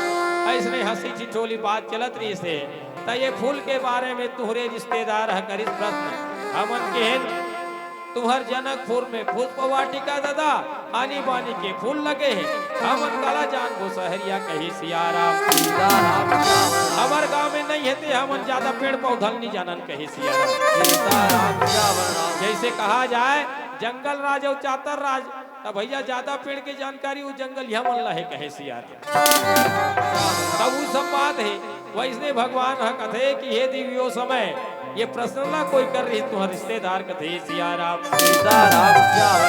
ऐसने हंसी ठिठोली बात चलत रही से त ये फूल के बारे में तुहरे रिश्तेदार है करिस प्रश्न हमन के तुहर जनकपुर में पुष्प वाटिका दादा आनी बानी के फूल लगे हैं हमन काला जान वो सहरिया कही सिया राम सीताराम श्याम हमार गांव में नहीं है हमन ज्यादा पेड़ पौधल नहीं जानन कही सिया राम सीताराम श्याम जैसे कहा जाए जंगल राज और चातर राज तब भैया ज्यादा पेड़ की जानकारी वो जंगल यहाँ मन है कहे सिया तब वो सब बात है वैसने भगवान है कथे कि हे दिव्यो समय ये प्रश्न ना कोई कर रही तुम्हारे रिश्तेदार कथे सिया राम सीताराम श्याम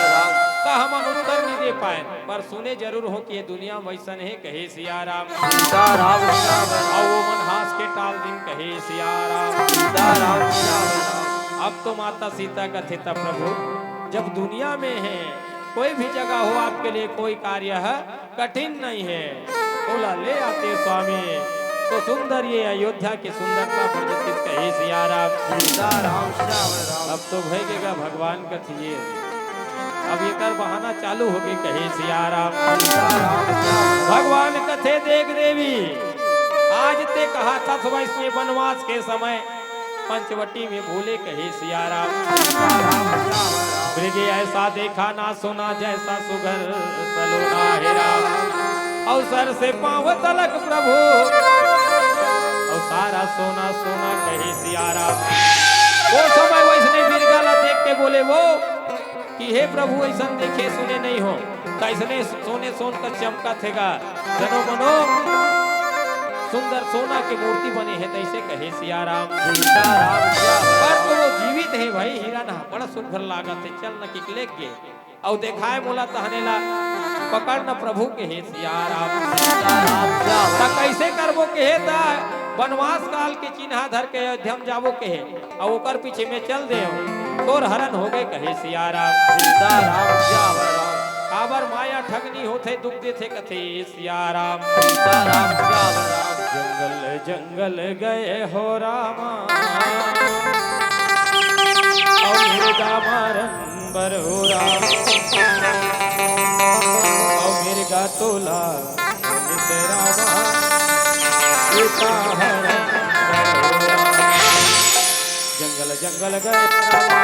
ता हम उत्तर नहीं ले पाए, पर सुने जरूर हो कि ये दुनिया वैसन है, कहे सिया राम। सीताराम सियावर और वो मन हास के टाल दिन, कहे सिया राम। सीताराम सियावर अब तो माता सीता कथे तब प्रभु, जब दुनिया में है कोई भी जगह हो आपके लिए कोई कार्य है कठिन नहीं है, बोला ले आते स्वामी। तो सुंदर ये अयोध्या की सुंदरता प्रज्वलित, कहे सिया राम। सीताराम सियावर अब तो भयेगा भगवान कथिए, अब ये कर बहाना चालू हो गई, कहे सिया राम। सीताराम सियावर भगवान कथे देख देवी, आज ते कहा था सुबह इसमें वनवास के समय पंचवटी में भूले, कहे सिया राम। मृगे ऐसा देखा ना सुना, जैसा सुगर सलोना है राम। अवसर से पांव तलक प्रभु, और सारा सोना सोना, कहे सिया राम। वो समय वैसने बिरगाला देख के बोले वो कि हे प्रभु ऐसा देखे सुने नहीं हो, कैसने सोने सोन का चमका थेगा, जनो मनो सुंदर सोना की मूर्ति बनी है, तैसे कहे सिया राम। सीताराम सियावर पर तो वो जीवित है भाई, हीरा ना बड़ा सुंदर लागत है, चल न किकले के और देखाए मोला तहने ला पकड़ न प्रभु के हे सिया राम। सीताराम सियावर ता कैसे करबो के हे ता वनवास काल के चिन्हा धर के अयोध्या में जाबो के हे, और ओकर पीछे में चल दे तोर हरण हो गए, कहे सिया राम। सीताराम सियावर काबर माया ठगनी होते दुख देते, कथे सिया राम। सीताराम सियावर जंगल जंगल गए हो रामा, और मिर्गा मारन बर हो राम। और मिर्गा तोला नित रामा, सीता हरण बर हो राम। जंगल जंगल गए रामा,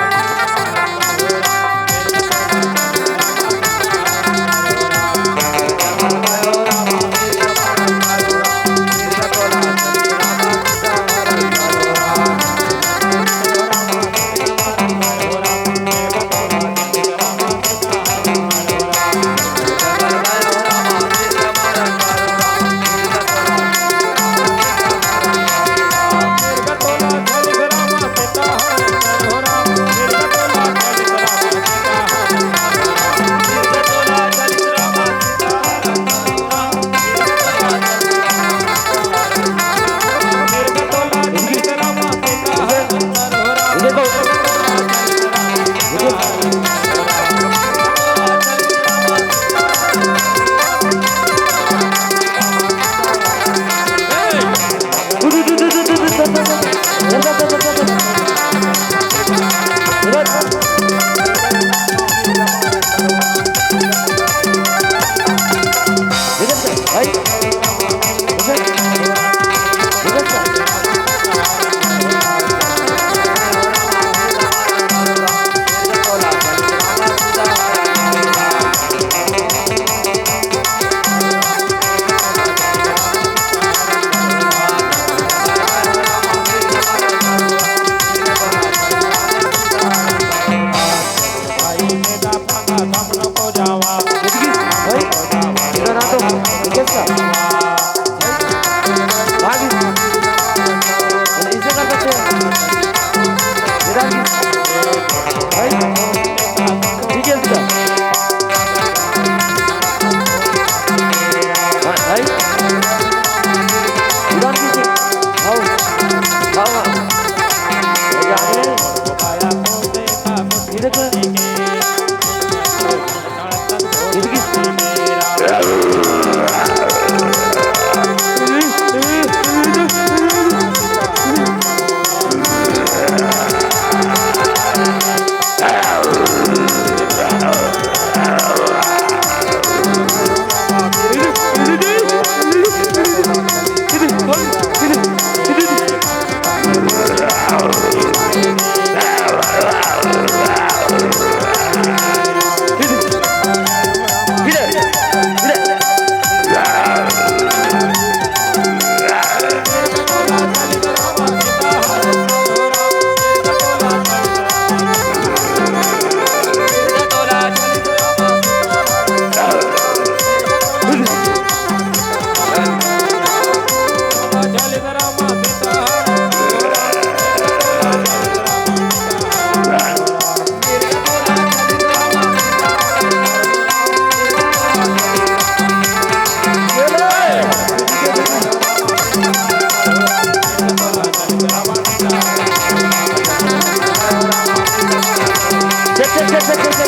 जय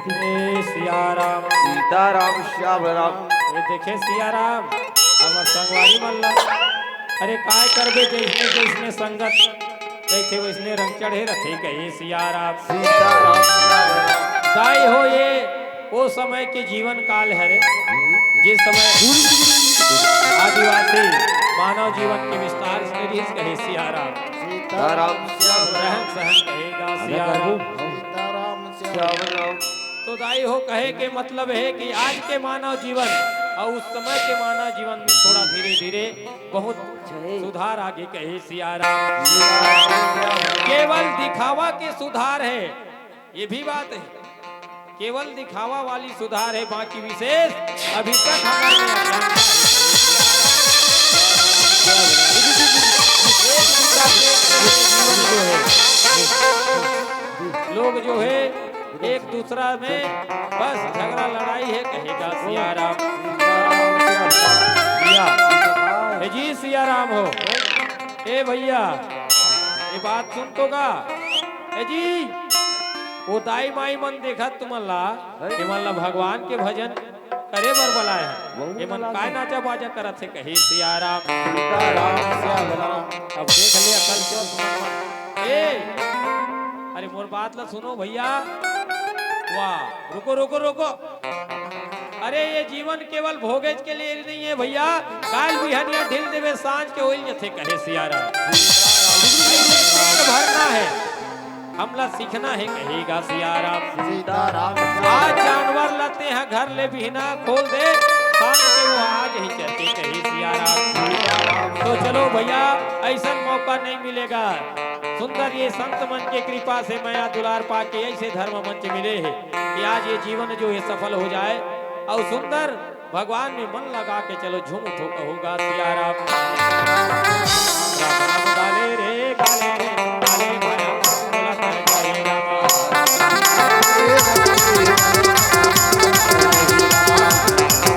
जय सिया राम। सीताराम श्याम राम। ये देखे सिया राम हमर संगवारी मल्ला। अरे काय करबे जैसने जैसने संगत जैसे वैसने रंग चढ़े रथे कहे सिया राम। सीताराम श्याम राम। दाई हो ये वो समय के जीवन काल है रे, जिस समय आदिवासी मानव जीवन के विस्तार से रीस कहे सिया राम। सीताराम श्याम रहन सहन कहेगा सिया राम। श्याम राम। तो दाई हो कहे के मतलब है कि आज के मानव जीवन और उस समय के मानव जीवन में थोड़ा धीरे धीरे बहुत सुधार आगे कहे सिया राम। केवल दिखावा के सुधार है, ये भी बात है, केवल दिखावा वाली सुधार है, बाकी विशेष अभी तक हमारे लोग जो है एक दूसरा में बस झगड़ा लड़ाई है कहेगा सिया राम। जी सिया राम हो। ए भैया ये बात सुन तो गा ए जी वो दाई माई मन देखा तुमल्ला हिमल्ला भगवान के भजन करे बर बुलाए हैं। ये मन काय नाचा बाजा करत है कहे सिया राम। अब देख ले अकल क्यों ए अरे मोर बात ला सुनो भैया। वाह रुको रुको रुको। अरे ये जीवन केवल भोगेज के लिए नहीं है भैया, काल बिहनिया ढिल देवे सांझ के ओइल जथे कहे सिया राम। भरना है हमला सीखना है कहेगा सिया राम। सीताराम। आज जानवर लाते हैं घर ले बिहना खोल दे सांझ के वो आज ही चलते कहे सिया राम। तो चलो भैया ऐसा मौका नहीं मिलेगा। सुंदर ये संत मन के कृपा से माया दुलार पाके ऐसे धर्म मंच मिले हैं कि आज ये जीवन जो है सफल हो जाए और सुंदर भगवान में मन लगा के चलो झूम उठो कहोगा सिया राम। गाले रे गाले रे गाले माया बोला कर जाए रामा।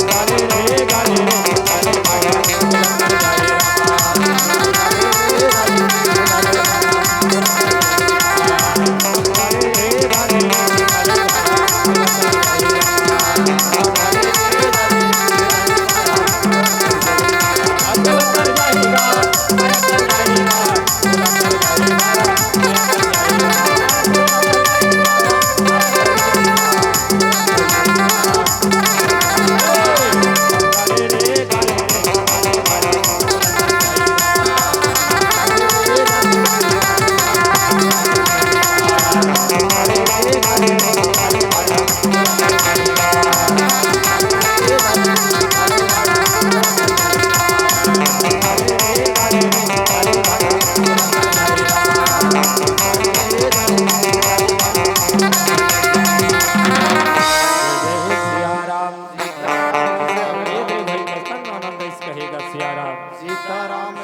गाले रे गाले रे गाले माया बोला कर जाए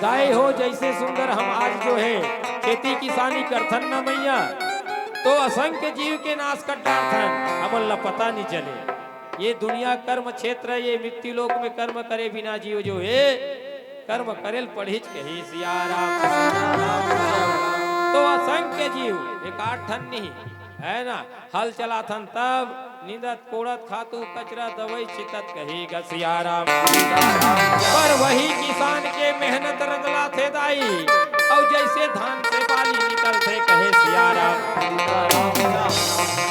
दाई हो जैसे सुंदर हम आज जो है खेती किसानी करथन न मैया तो असंख्य जीव के नाश कर डालथन हमन ला पता नहीं चले। ये दुनिया कर्म क्षेत्र है, ये मृत्यु लोक में कर्म करे बिना जीव जो है कर्म करेल पढ़िच कही सिया राम। तो असंख्य जीव एक आठ ठन नहीं है ना, हल चलाथन तब नींदत कोड़त खातू कचरा दवाई चितत कहेगा सिया राम। पर वही किसान के मेहनत रंगला थे दाई और जैसे धान से बाली निकलते कहे सिया राम।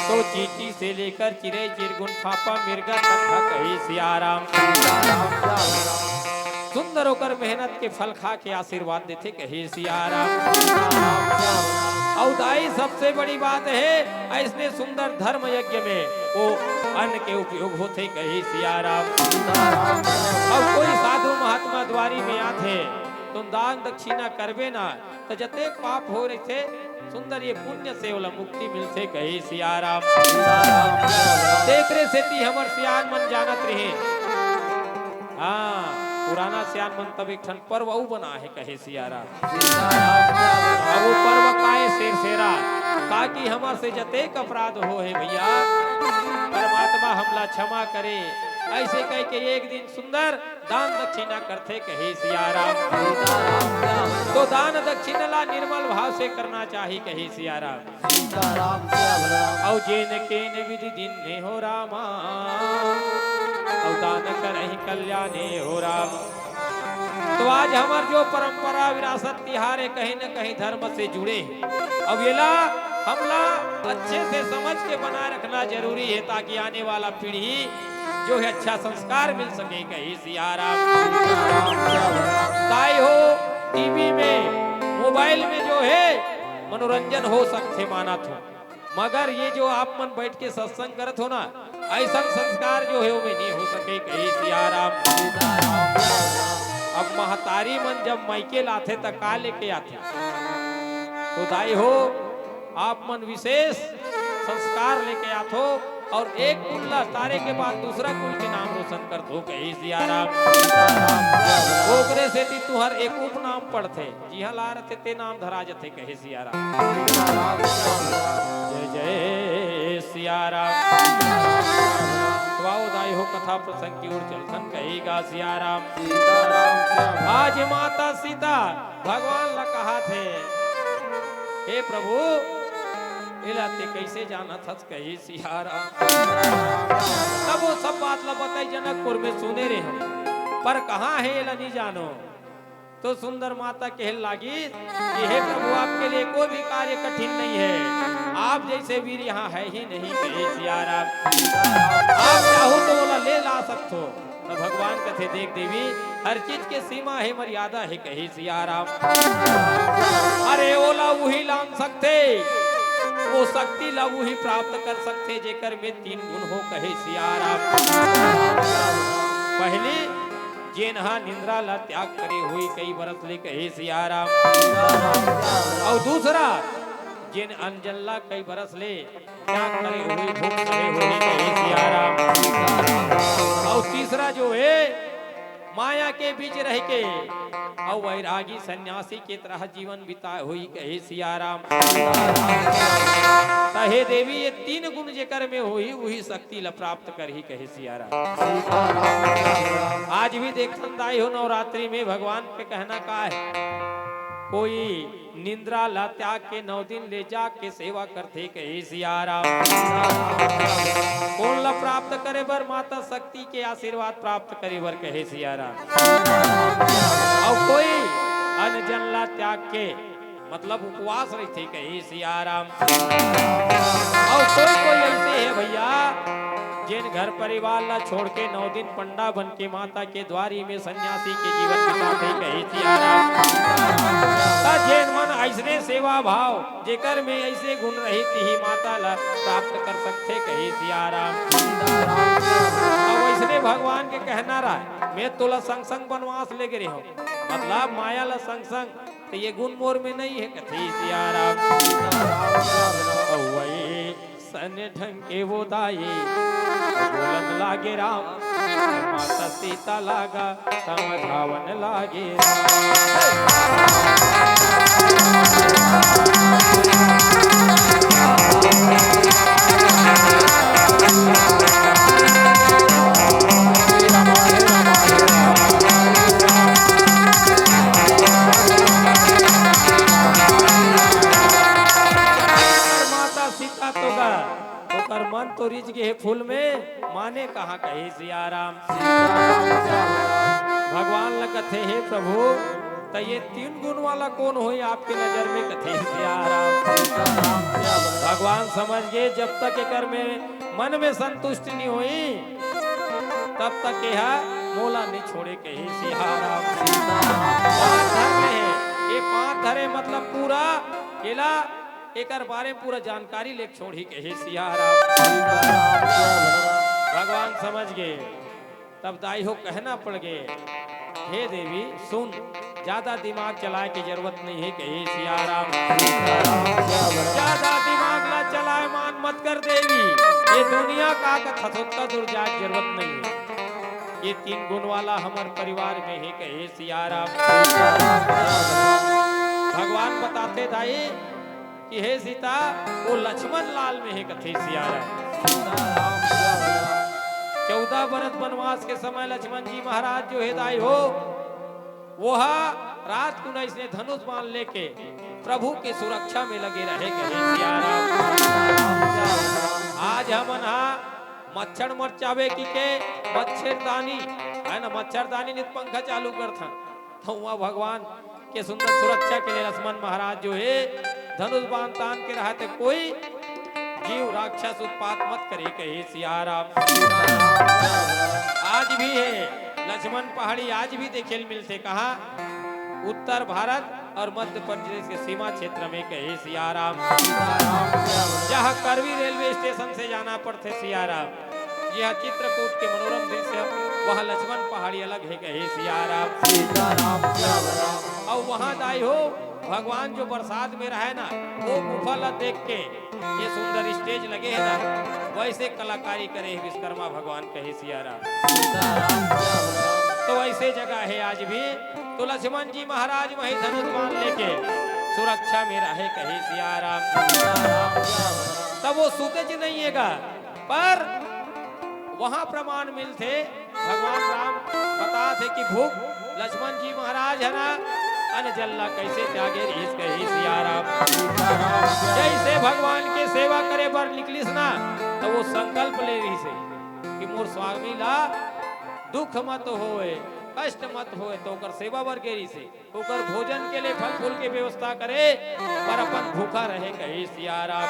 तो चींटी से लेकर चिरे चिरगुन फापा मिर्गा तक कहे सिया राम। सुंदर होकर मेहनत के फल खा के आशीर्वाद देते कहे सिया राम। और दाई सबसे बड़ी बात है ऐसने सुंदर धर्म यज्ञ में वो अन्न के उपयोग होते कहे सिया राम। और कोई साधु महात्मा द्वारी में आते तुम दान दक्षिणा करबे ना तो जते पाप हो रहे थे सुंदर ये पुण्य से ओला मुक्ति मिलते कहे सिया राम। देखरे सेती हमर सियान मन जानत रहे। हाँ पुराना सियान मन तब एक ठन पर्व अउ बना है कहे सिया राम। अब वो पर्व काहे शेर शेरा ताकि हमर से जतेक अपराध हो है भैया परमात्मा हमला क्षमा करे ऐसे कह के एक दिन सुंदर दान दक्षिणा करते कहे सिया राम। तो दान दक्षिणा ला निर्मल भाव से करना चाहिए कहे सिया राम। औ जेन केन विधि दिन ने हो रामा औ दान करहि कल्याणे हो राम। तो आज हमार जो परंपरा विरासत तिहार है कहीं न कहीं धर्म से जुड़े अब ये ला हमला अच्छे से समझ के बनाए रखना जरूरी है ताकि आने वाला पीढ़ी जो है अच्छा संस्कार मिल सके कहीं सिया राम। ताई हो टीवी में मोबाइल में जो है मनोरंजन हो सकते माना थो मगर ये जो आप मन बैठ के सत्संग करत हो ना ऐसा संस्कार जो है वो नहीं हो सके कहीं सिया राम। अब महतारी मन जब मायके लाथे त का लेके आथे तो दाई हो आप मन विशेष संस्कार लेके आथो और एक कुल ला तारे के बाद दूसरा कुल के नाम रोशन कर दो कही सिया राम। ओकरे से ती तुहर एक उपनाम पढ़थे जिहा ला रथे ते नाम धरा जथे कहे सिया राम। जय जय सिया राम। दाई हो कथा प्रसंग की ओर चलसन कहेगा सिया राम। आज माता सीता भगवान ला कहा थे हे प्रभु इलाते कैसे जाना था कही सिया राम। तब वो सब बात ला बताई जनकपुर में सुने रहे हम पर कहाँ है ये नहीं जानो। तो सुंदर माता कह लागी कि हे प्रभु आपके लिए कोई भी कार्य कठिन नहीं है आप जैसे वीर यहाँ है ही नहीं कहे सिया राम। आप चाहो तो बोला ले ला सकते हो तो भगवान कथे देख देवी हर चीज के सीमा है मर्यादा है कहे सिया राम। अरे ओला वही लान सकते वो शक्ति ला वही प्राप्त कर सकते जेकर में 3 गुण हो कहे सिया राम। पहली जेनहा निंद्रा ला त्याग करे हुई कई बरस ले कहे सिया राम। और दूसरा जिन अंजन ला कई बरस ले त्याग करे हुई भूख सहे हुई कहे सिया राम। और तीसरा जो है माया के बीच रह के और वैरागी सन्यासी के तरह जीवन बिताए हुई कहे सिया राम। हे देवी ये 3 गुण जेकर में हुई वही शक्ति ला प्राप्त कर ही कहे सिया राम। आज भी देखन दाई हो नवरात्रि में भगवान के कहना का है कोई निंद्रा ला त्याग के 9 दिन ले जा के सेवा करते कहे सिया राम। कौन ला प्राप्त करे बर माता शक्ति के आशीर्वाद प्राप्त करे बर कहे सिया राम। और कोई अन्न जन ला त्याग के मतलब उपवास रहते कहे सिया राम। और कोई ऐसे है भैया जिन घर परिवार ला छोड़ के 9 दिन पंडा बन के माता के द्वारी में सन्यासी के जीवन बिताते कहे सिया राम। जेन मन ऐसने सेवा भाव जेकर में ऐसे गुण रहित ही माता ला प्राप्त कर सकते कहे सिया राम। अब ऐसने भगवान के कहना रहा मैं तोला संग संग वनवास ले गए हो मतलब माया ला संग संग तो ये गुण मोर में नहीं है कथे सिया राम। वही सन ढंग के वो दाई बोलन लागे राम माता सीता लागा समझावन लागे मन तो रिझ गए फूल में माने कहा कहे सिया राम। भगवान ल कथे हे प्रभु तो ये 3 गुण वाला कौन हो आपके नजर में कथे सिया राम। भगवान समझ गए जब तक एकर में मन में संतुष्टि नहीं हुई तब तक यह मोला नहीं छोड़े कहे सिया राम। 5 धरे ये 5 धरे मतलब पूरा केला एकर बारे में पूरा जानकारी ले छोड़ी कहे सिया राम। भगवान समझ गए तब दाई हो कहना पड़ गए हे देवी सुन ज्यादा दिमाग चलाए की जरूरत नहीं है, कहे सियाराम। सीताराम सियावर ज्यादा दिमाग ला चलाए मान मत कर देवी, ये दुनिया का थसुत्ता दुर्जात जरूरत नहीं है। ये 3 गुण वाला हमारे परिवार में है, कहे सियाराम। भगवान बताते दाई कि हे सीता वो लक्ष्मण लाल में है, कथे सियाराम। 14 बरस वनवास के समय लक्ष्मण जी महाराज जो है दाई हो, वह रात को इसने धनुष बाण लेके प्रभु के सुरक्षा में लगे रहे, कहे सियाराम। आज हम मच्छर मरचावे की के मच्छरदानी है ना, मच्छरदानी नित पंखा चालू कर था, तो वहाँ भगवान के सुंदर सुरक्षा के लिए लक्ष्मण महाराज जो है धनुष बाण तान के रहते, कोई जीव राक्षस उत्पात मत करे, कहे सियाराम। आज भी है लक्ष्मण पहाड़ी, आज भी देखे मिलते, कहा उत्तर भारत और मध्य प्रदेश के सीमा क्षेत्र में, कहे सियाराम। जहाँ करवी रेलवे स्टेशन से जाना पड़ते सियाराम, यह चित्रकूट के मनोरम दृश्य, वहाँ लक्ष्मण पहाड़ी अलग है, कहे सियाराम। और वहाँ दाई हो भगवान जो बरसात में रहे ना, वो गुफा ला देख के ये सुंदर स्टेज लगे है ना, वैसे कलाकारी करे विश्वकर्मा भगवान, कहे सियाराम। तो ऐसे जगह है आज भी, तो लक्ष्मण जी महाराज वही धनुष बाण लेके सुरक्षा में रहे, कहे सियाराम। तब वो सूते नहीं हैगा, पर वहां प्रमाण मिलते, भगवान राम बता थे कि भूख लक्ष्मण जी महाराज है ना अन जल्ला कैसे त्यागे रहीस, कहे सियाराम। जैसे भगवान के सेवा करे बर निकलिस ना, तो वो संकल्प ले रही से कि मोर स्वामी ला दुख मत होए, कष्ट मत होए, तो कर सेवा बर गेरी से ओकर भोजन के लिए फल फूल की व्यवस्था करे, पर अपन भूखा रहे, कहे सियाराम।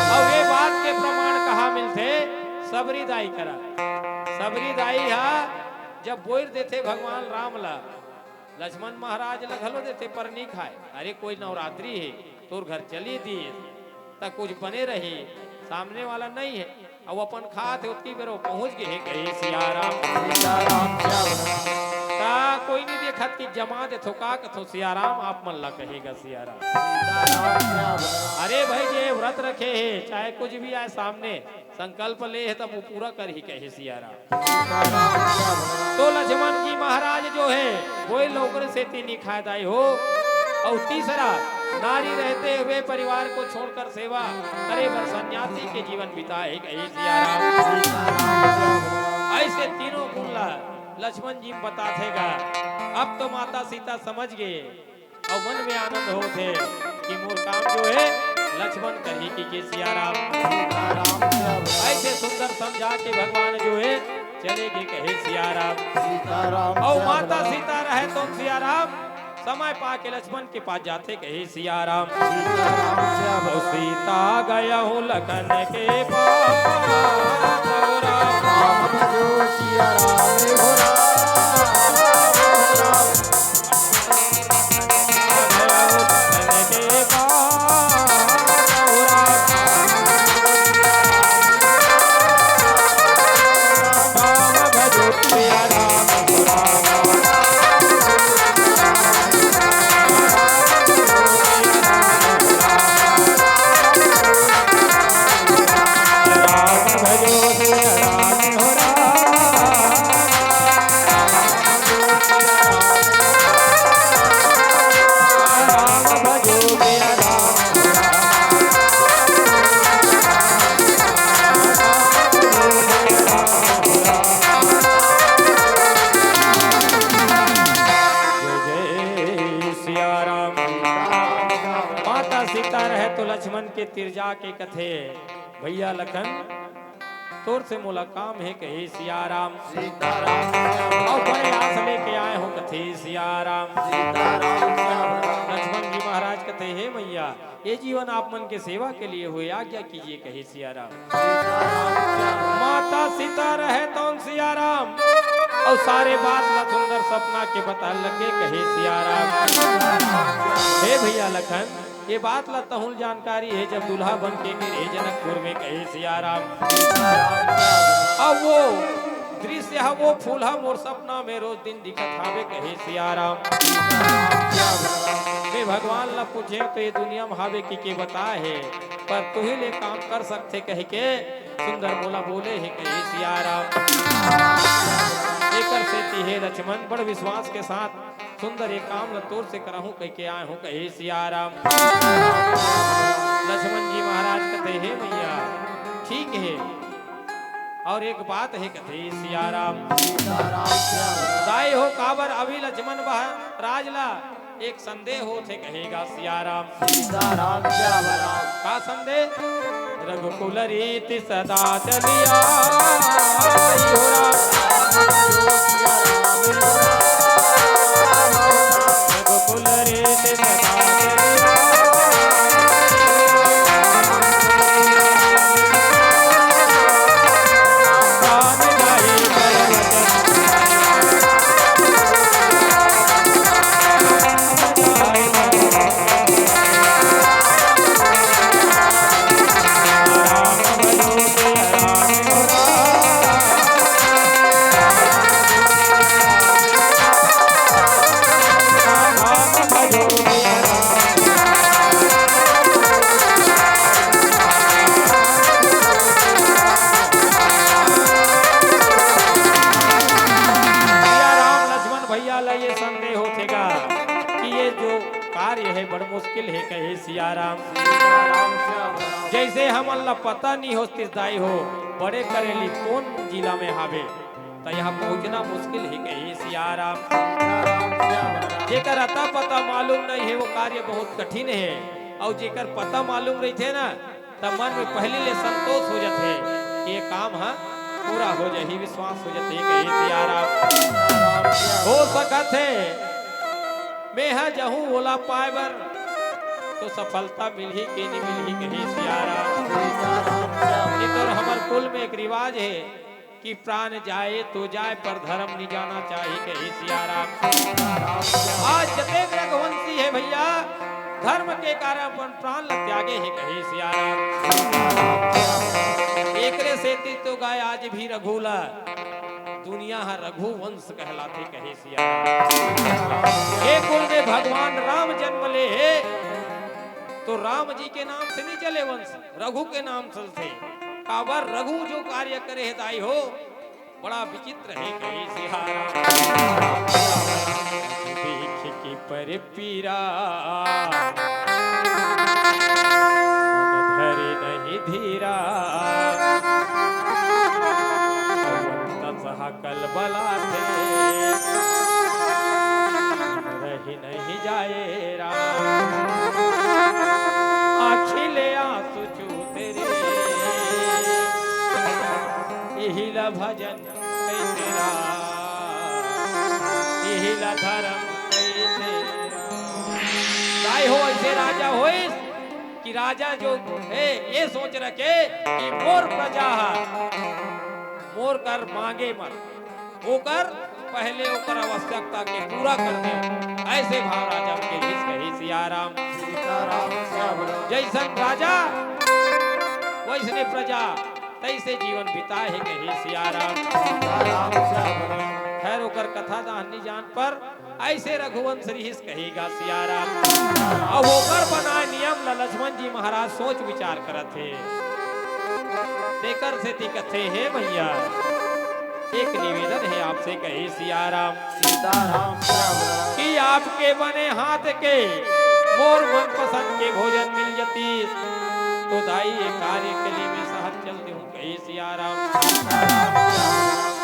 और ये बात के प्रमाण कहाँ मिलते, सबरी दाई करा। सबरी दाई हा जब बोर देते भगवान राम ला, लक्ष्मण महाराज लगलो देते पर नहीं खाए, अरे कोई नवरात्रि है तोर घर चली दिए तक कुछ बने रही, सामने वाला नहीं है, अब अपन खाते उतनी बेर पहुंच गए, कहे सियाराम। ता कोई नहीं देखत कि जमा दे थोका कथो सियाराम, आप मन ला कहेगा सियाराम। अरे भाई जे व्रत रखे है, चाहे कुछ भी आए सामने संकल्प ले है तब वो पूरा कर ही, कहे सियाराम। तो लक्ष्मण जी महाराज जो है वो लोकर से तीन खादाई हो, और तीसरा नारी रहते हुए परिवार को छोड़कर सेवा करे बर सन्यासी के जीवन बिताए, कहे सियाराम। ऐसे तीनों गुण लक्ष्मण जी बताथेगा। अब तो माता सीता समझ गए और मन में आनंद होते कि मोर काम जो है लक्ष्मण कही की सियाराम। ऐसे सुंदर समझा के भगवान जो है चलेगे, कहे सियाराम। और माता सीता रहे तो सियाराम समय पाके लक्ष्मण के पास जाते, कहे सियाराम। सीता गया हूँ लखन के पास, के तिरजा के कथे भैया लखन तोर से मोला काम है, कहे सियाराम। और बड़े आस लेके आए हो, कथे सियाराम। लक्ष्मण जी महाराज कथे हे मैया ये जीवन आप मन के सेवा के लिए हुए, आज्ञा कीजिए, कहे सियाराम। माता सीता रहे तो सियाराम, और सारे बात ला सुंदर सपना के बता लगे, कहे सियाराम। हे भैया लखन ये बात ला तहुल जानकारी है, जब दूल्हा बन के गिरे जनकपुर में, कहे सियाराम। अब वो दृश्य है वो फूल है मोर सपना में रोज दिन दिखत हावे कहे सिया राम। वे भगवान ला पूछे तो ये दुनिया में हावे की बता है, पर तू ही ले काम कर सकते कह के सुंदर बोला बोले है कहे सिया राम। एकर से तिहे लक्ष्मण बड़ विश्वास के साथ सुंदर एक काम ल तोर से करहूं कह के आए हूं कहे सिया राम। लक्ष्मण जी महाराज कहते हे मैया ठीक है, और एक बात है कहते सिया राम। दाई हो काबर अभी लक्ष्मण राजला एक संदेह हो थे कहेगा सिया राम। का संदेह? रघुकुल रीति सदा चलिया रघुकुल रीति सदा चलिया मुश्किल है कहे सिया राम। जैसे हम अल्लाह पता नहीं हो दाई हो बड़े करेली कौन जिला में हावे तो यहाँ पहुँचना मुश्किल है कहे सिया राम। जेकर अता पता मालूम नहीं है वो कार्य बहुत कठिन है, और जेकर पता मालूम रही थे ना तब मन में पहले ले संतोष हो जाते कि ये काम हाँ पूरा हो जाए, विश्वास हो जाते कहे सिया राम। हो सकत है मैं हाँ जहूँ बोला पाए बर तो सफलता मिली कि नहीं मिली कही सिया राम। तो हमारे कुल में एक रिवाज है कि प्राण जाए तो जाए पर धर्म नहीं जाना चाहिए कही सिया राम। आज जतेक रघुवंशी है भैया धर्म के कारण अपन प्राण ल त्यागे है कही सिया राम। एकरे से तो गाय आज भी रघुला दुनिया है रघुवंश कहलाते कहे सिया राम। एक कुल में भगवान राम जन्म ले तो राम जी के नाम से नहीं चले वंश, रघु के नाम चलते। काबर रघु जो कार्य करे है दाई हो बड़ा विचित्र है कहे सिया राम। देख की पर पीरा धरे नहीं धीरा कल बलाते रही नहीं जाए राम। अखिले आंसू तेरे इहिला भजन तेरा इहिला धर्म गाय हो ऐसे राजा हो कि राजा जो है ये सोच रखे कि मोर प्रजा मोर कर मांगे मत होकर पहले ओकर आवश्यकता के पूरा कर दे, ऐसे भाव राजा के लिए कही सिया राम। जैसन राजा वैसने प्रजा तैसे जीवन बिताए है कही सिया राम। खैर ओकर कथा दाहनी जान पर ऐसे रघुवंश रीस कहेगा सिया राम। अब होकर बनाए नियम लक्ष्मण जी महाराज सोच विचार करत थे देकर से कथे है भैया एक निवेदन है आपसे कहे सिया राम। कि आपके बने हाथ के मोर मन पसंद के भोजन मिल जाती तो दाई ये कार्य के लिए मैं सहज चलती हूँ कहे सिया राम।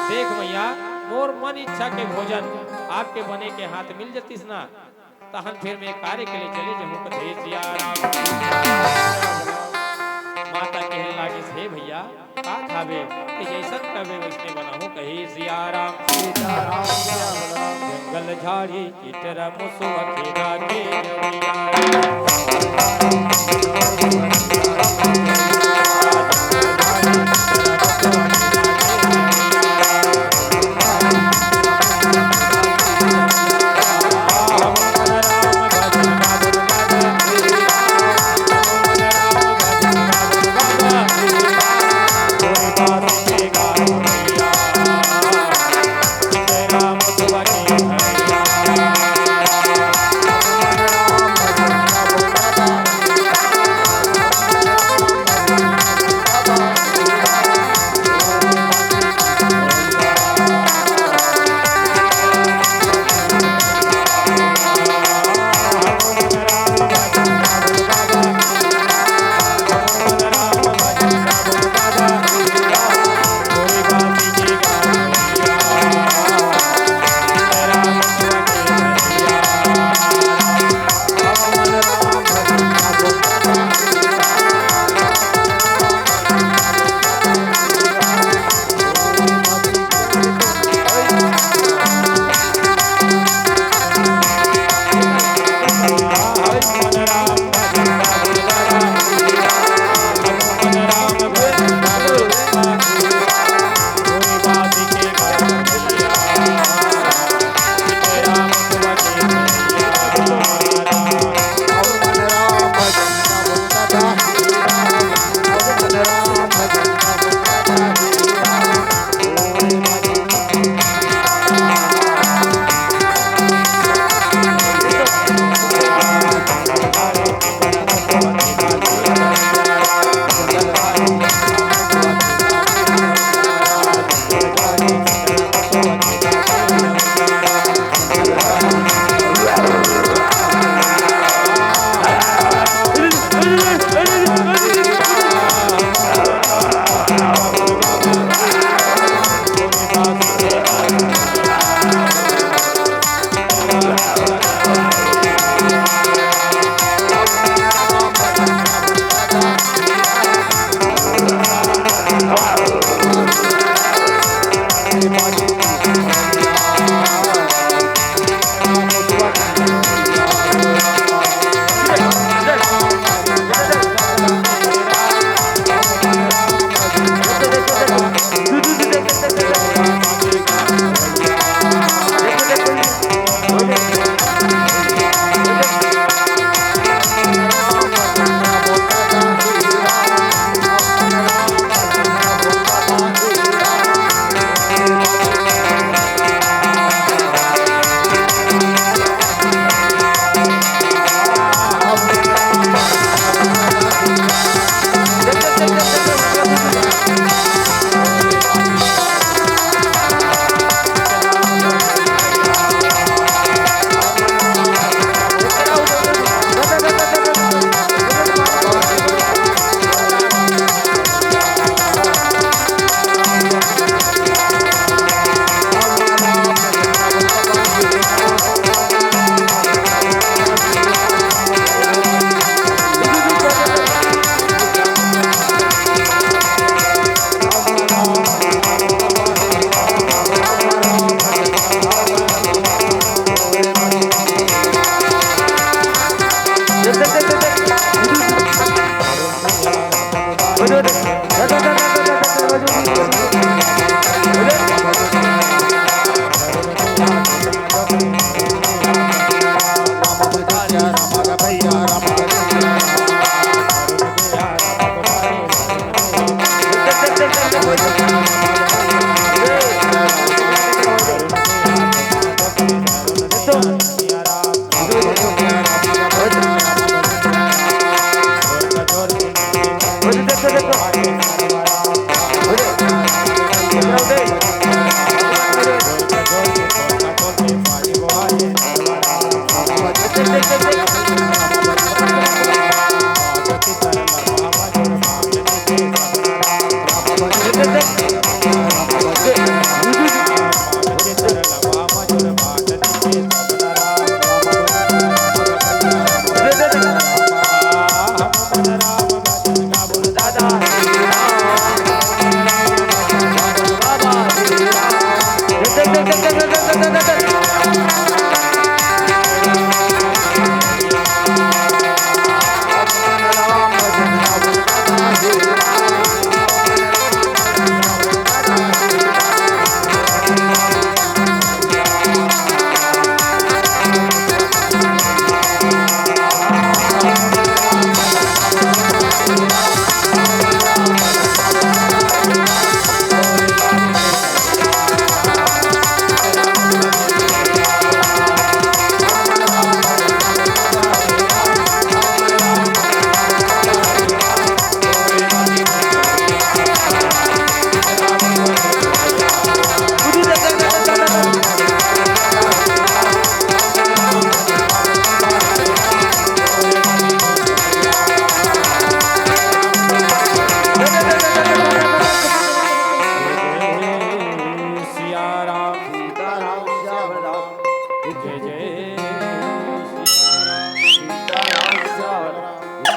देख भैया मोर मन इच्छा के भोजन आपके बने के हाथ मिल जाती ना तहन फिर मैं कार्य के लिए चले जाऊँ कहे सिया राम। माता कहने लागे से भैया का खावे कि जैसन कवे वैसने बनाहू कही सिया राम। जंगल झाड़ी चितरा मुसुआ खेरा के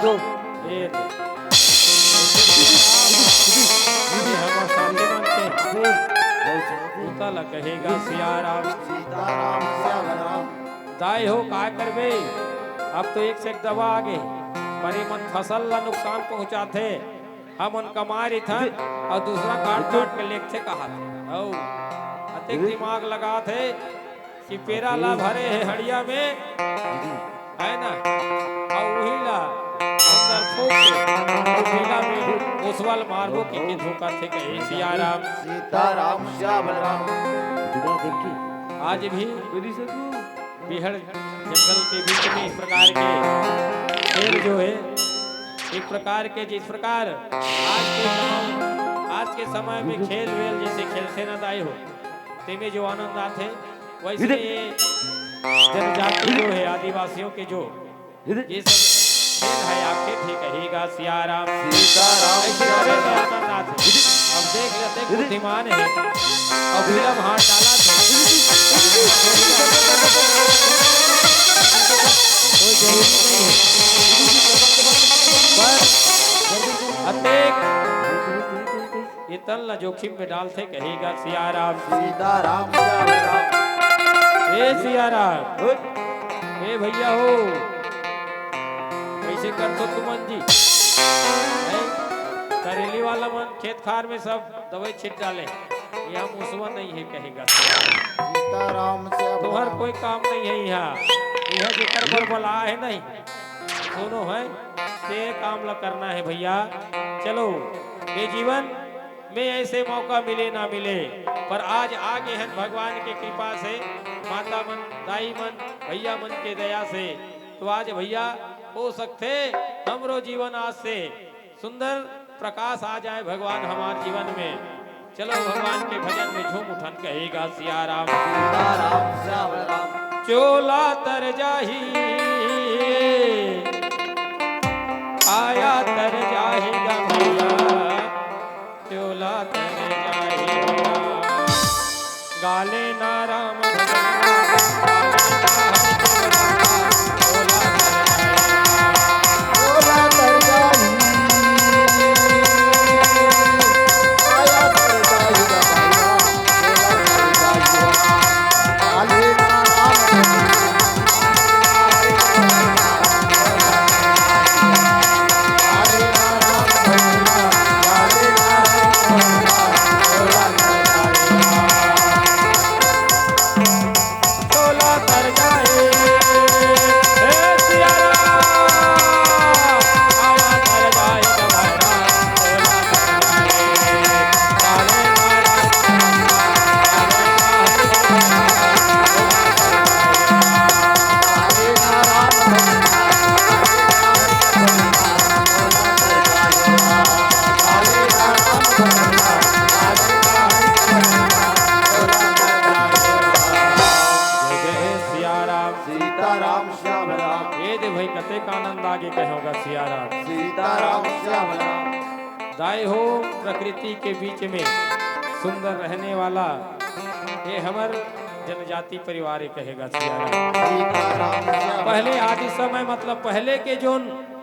दो ये हम साथी बनते उतल कहेगा सिया राम सीताराम श्याम राम दाई हो काय करबे अब तो एक से एक दवा आगे परे मन फसल ला नुकसान पहुंचाते हम उनका मारी था और दूसरा काट काट के लेख थे कहा थे अतिक दिमाग लगा थे कि पेरा ला भरे है हड़िया में है ना और वही ला अंदर फूक के पेला में ओसवाल मारबो के धोखा थे कहे सिया राम सीताराम श्याम राम आज भी बिहड़ जंगल के बीच में इस प्रकार के खेल जो है एक प्रकार के जिस प्रकार आज के समय में खेल वेल जैसे खेलते न दाई हो तेमें जो आनंद आते वैसे ये जनजाति जो है आदिवासियों के जो ये सब खेल है आपके ठीक कहेगा सिया राम सीताराम ऐसे खेल में आनंद आते अब देख लेते बुद्धिमान है और विलम हाथ डाला कोई जरूरी नहीं है अतेक ये तल न जोखिम में डालते कहेगा सिया राम सीताराम श्याम राम ए सिया राम ए भैया हो कैसे कर तो तुमन जी करेली वाला मन खेत खार में सब दवाई छिट डाले यहाँ मुसवा नहीं है कहेगा सीताराम श्याम तुम्हार राम कोई काम नहीं है यहाँ यह जिक्र पर बला है नहीं सुनो है ते काम ला करना है भैया चलो ये जीवन में ऐसे मौका मिले ना मिले पर आज आगे हैं भगवान के कृपा से माता मन दाई मन भैया मन के दया से तो आज भैया हो सकते हमरो जीवन आज से सुंदर प्रकाश आ जाए भगवान हमारे जीवन में चलो भगवान के भजन में झूम उठन कहेगा सिया राम सीताराम श्याम राम चोला तर जाही आया तर जाएगा भैया चोला तर जाएगा गाले ना राम बोला तर जाही आया तर जाहीगा भैया बोला तर जाहीगा काले चोला तर जाए सिया राम आया तर जाएगा भैया चोला तर जाए जय जय सिया राम सीताराम श्याम राम ये दे भाई कते का आनंद आगे कहोगा सिया राम सीताराम श्याम राम दाई हो प्रकृति के बीच में सुंदर रहने वाला ये हमर जनजाति परिवार ही कहेगा सिया राम सीताराम श्याम पहले आदि समय मतलब पहले के जो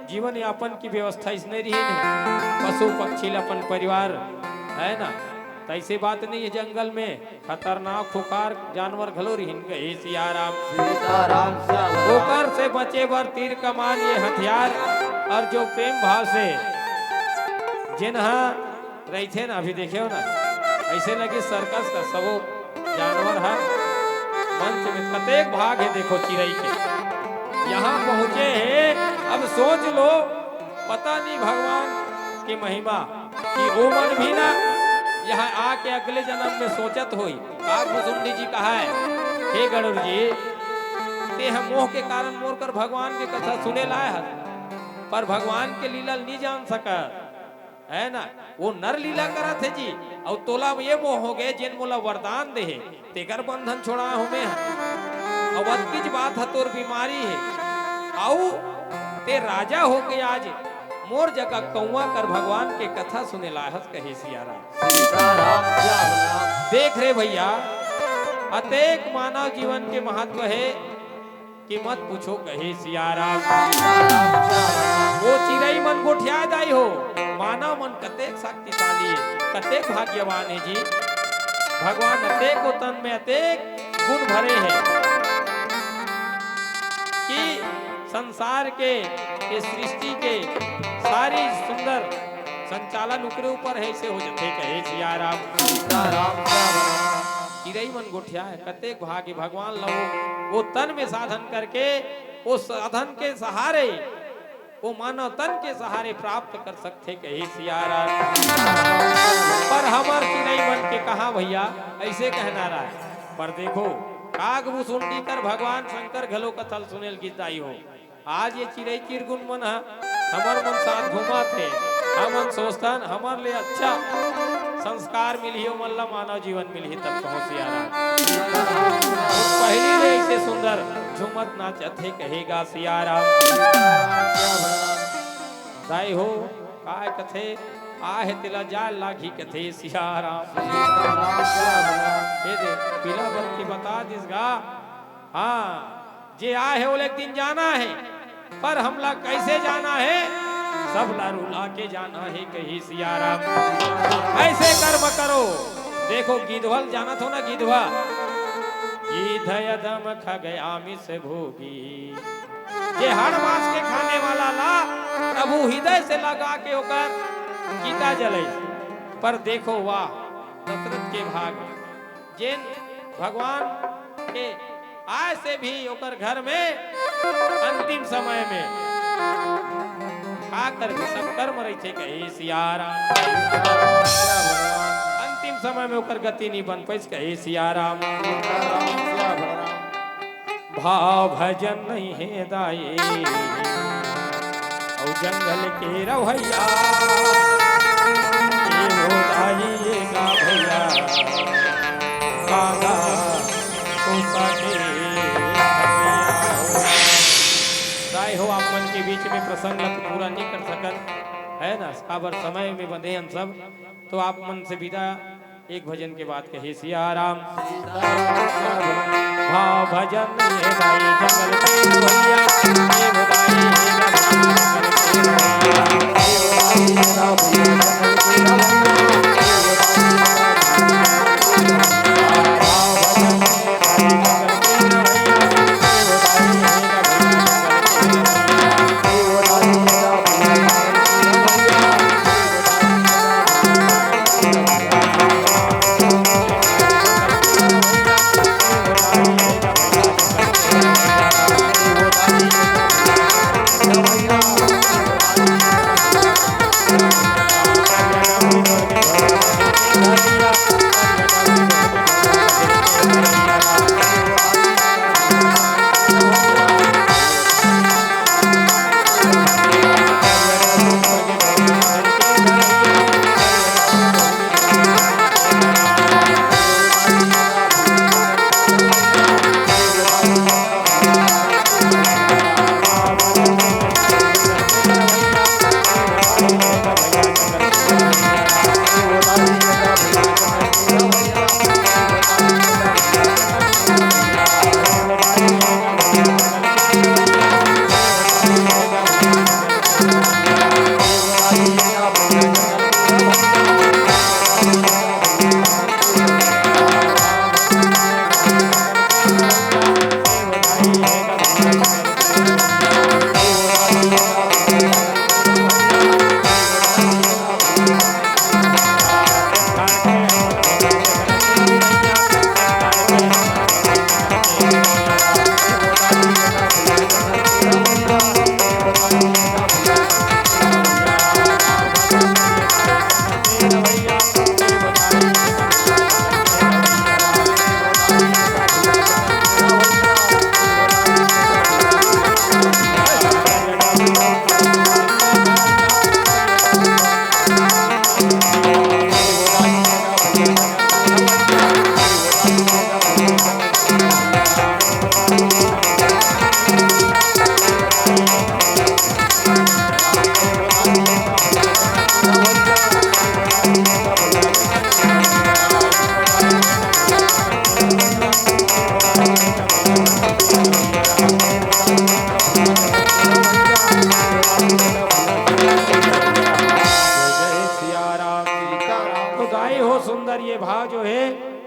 जीवन यापन की व्यवस्था इसने रही नहीं पशु पक्षी अपन परिवार है ना तो ऐसी बात नहीं है जंगल में खतरनाक खुकार जानवर घलो रही गए सिया राम सीताराम श्याम ओकर से बचे बर तीर कमान ये हथियार और जो प्रेम भाव से जिन्हा रही थे ना अभी देखे हो ना ऐसे लगे सर्कस का सबो जानवर है मंच में कतेक भाग है देखो चिड़ई के यहाँ पहुँचे हैं अब सोच लो पता नहीं भगवान की महिमा कि ओ मन भी ना यहाँ आके अगले जन्म में सोचत हुई काग भुसुंडी जी कहा है हे गरुड़ जी ते हम मोह के कारण मोर कर भगवान के कथा सुने लाए है पर भगवान के लीला नहीं जान सका है ना वो नर लीला करा थे जी और तोला में ये मोह हो गए जिन मोला वरदान दे तेकर बंधन छोड़ा हूं मैं और अतकीज बात है तोर बीमारी है आओ ते राजा हो के आज मोर जगह कौआ कर भगवान के कथा सुने लाहत कहे सिया राम सीताराम श्याम राम देख रे भैया अतेक मानव जीवन के महत्व है कि मत पूछो कहे सिया राम। सीताराम सियावराम वो चिड़ई मन गोठिया दाई हो, मानव मन कतेक शक्तिशाली है, कतेक भाग्यवान है जी। भगवान अतेक तन में अतेक गुण भरे हैं कि संसार के इस सृष्टि के सारी सुंदर संचालन उकरे ऊपर है से हो जाते कहे सिया राम। सीताराम सियावराम चिड़ई मन गोठिया है, कतेक भाग्य भगवान लो वो तन में साधन करके वो साधन के सहारे वो मानव तन के सहारे प्राप्त कर सकते कहे सिया राम। पर हमार चिड़ई मन के कहा भैया ऐसे कहना रहा है। पर देखो काग भूसुंडी कर भगवान शंकर घलो कथल सुनेल गीताई हो। आज ये चिड़ई चिरगुन मन हमार मन साथ घुमा थे, हमन सोचतन हमार लिए अच्छा संस्कार मिली हो, मल्ला मानव जीवन मिली तब कहो सिया राम। पहली रे ऐसे सुंदर झुमत नाचत है कहेगा सिया राम। दाई हो काय कथे आहे तिला जाल लागी कथे सिया राम। ये दे पीला बत्ती बता दिसगा। हाँ जे आए वो एक दिन जाना है, पर हमला कैसे जाना है सब लारू ला के जाना है कही सिया राम। ऐसे कर्म करो। देखो गिद्धवल जाना था ना, गिद्धवा गिद्ध यदम खग आमिष भोगी, जे हर मास के खाने वाला ला प्रभु हृदय से लगा के होकर गीता जले। पर देखो वाह दशरथ के भाग जिन भगवान के आय से भी होकर घर में अंतिम समय में आकर के सब कर्म रही थे कहे सिया राम। अंतिम समय में होकर गति नहीं बन पैस कहे सिया राम। भाव भजन नहीं है दाई और जंगल के रवैया ये हो दाईगा भैया कागा तो साके दाई हो। आप मन के बीच में प्रसंग तो पूरा नहीं कर सकन है ना, काबर समय में बंधे हम सब, तो आप मन से विदा एक भजन के बाद कहे सिया राम। भाव भजन ये दाई जंगल के भैया ये बताई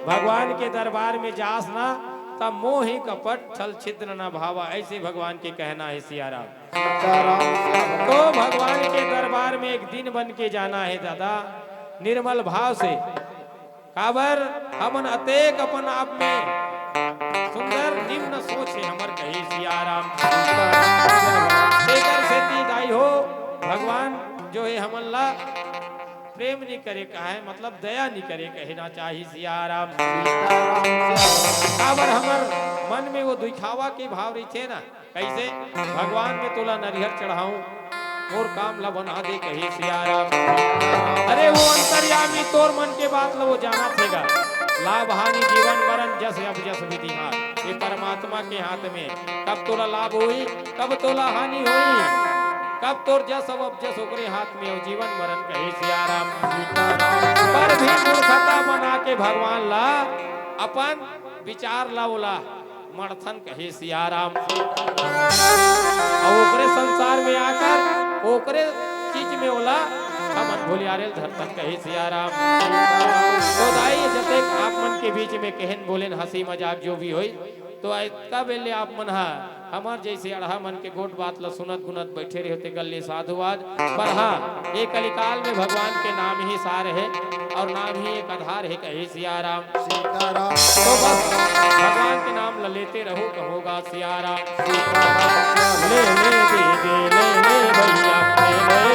भगवान के दरबार में जास ना तब मोहि कपट छल छिद्र न भावा, ऐसे भगवान के कहना है सियाराम। सीताराम सियावर तो भगवान के दरबार में एक दिन बन के जाना है दादा, निर्मल भाव से। काबर हमन अतेक अपन आप में सुंदर निम्न सोच है हमर कही सियाराम। तेकर से दी दाई हो भगवान जो है हमन ला प्रेम नहीं करे कहा है, मतलब दया नहीं करे कहना चाहिए सियाराम। काबर हमर मन में वो दिखावा के भाव रही थे ना, कैसे भगवान में तोला नरिहर चढ़ाऊं और काम ला बना दे कही सियाराम। अरे वो अंतर्यामी तोर मन के बात ला वो जाना थेगा, लाभ हानि जीवन मरण जस अब जस विधि हाथ, ये परमात्मा के हाथ में। कब तोला लाभ हुई कब तोला हानि हुई, कब तोर जस अब जस ओकरे हाथ में हो, जीवन मरण कहे सियाराम। पर भी मूर्खता बना के भगवान ला अपन विचार ला बोला मर्थन कहे सियाराम। और ओकरे संसार में आकर ओकरे चीज में बोला हमन भोलियारे धरतन कहे सियाराम। तो दाई जते आप मन के बीच में कहन बोलेन हंसी मजाक जो भी होई, तो कब ले आप मन हमार जैसे अढ़ा मन के गोट बात ला सुनत गुनत बैठे रहे होते गले साधुवाद। पर हाँ एक कलिकाल में भगवान के नाम ही सार है और नाम ही एक आधार है कहे सियाराम। सीताराम तो बस भगवान के नाम ला लेते रहो कहोगा सियाराम। ले ले दे ले ले भैया ले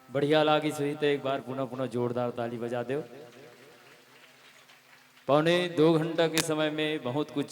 बढ़िया लागी सही तो एक बार पुनः पुनः जोरदार ताली बजा दो। 1.25 घंटा के समय में बहुत कुछ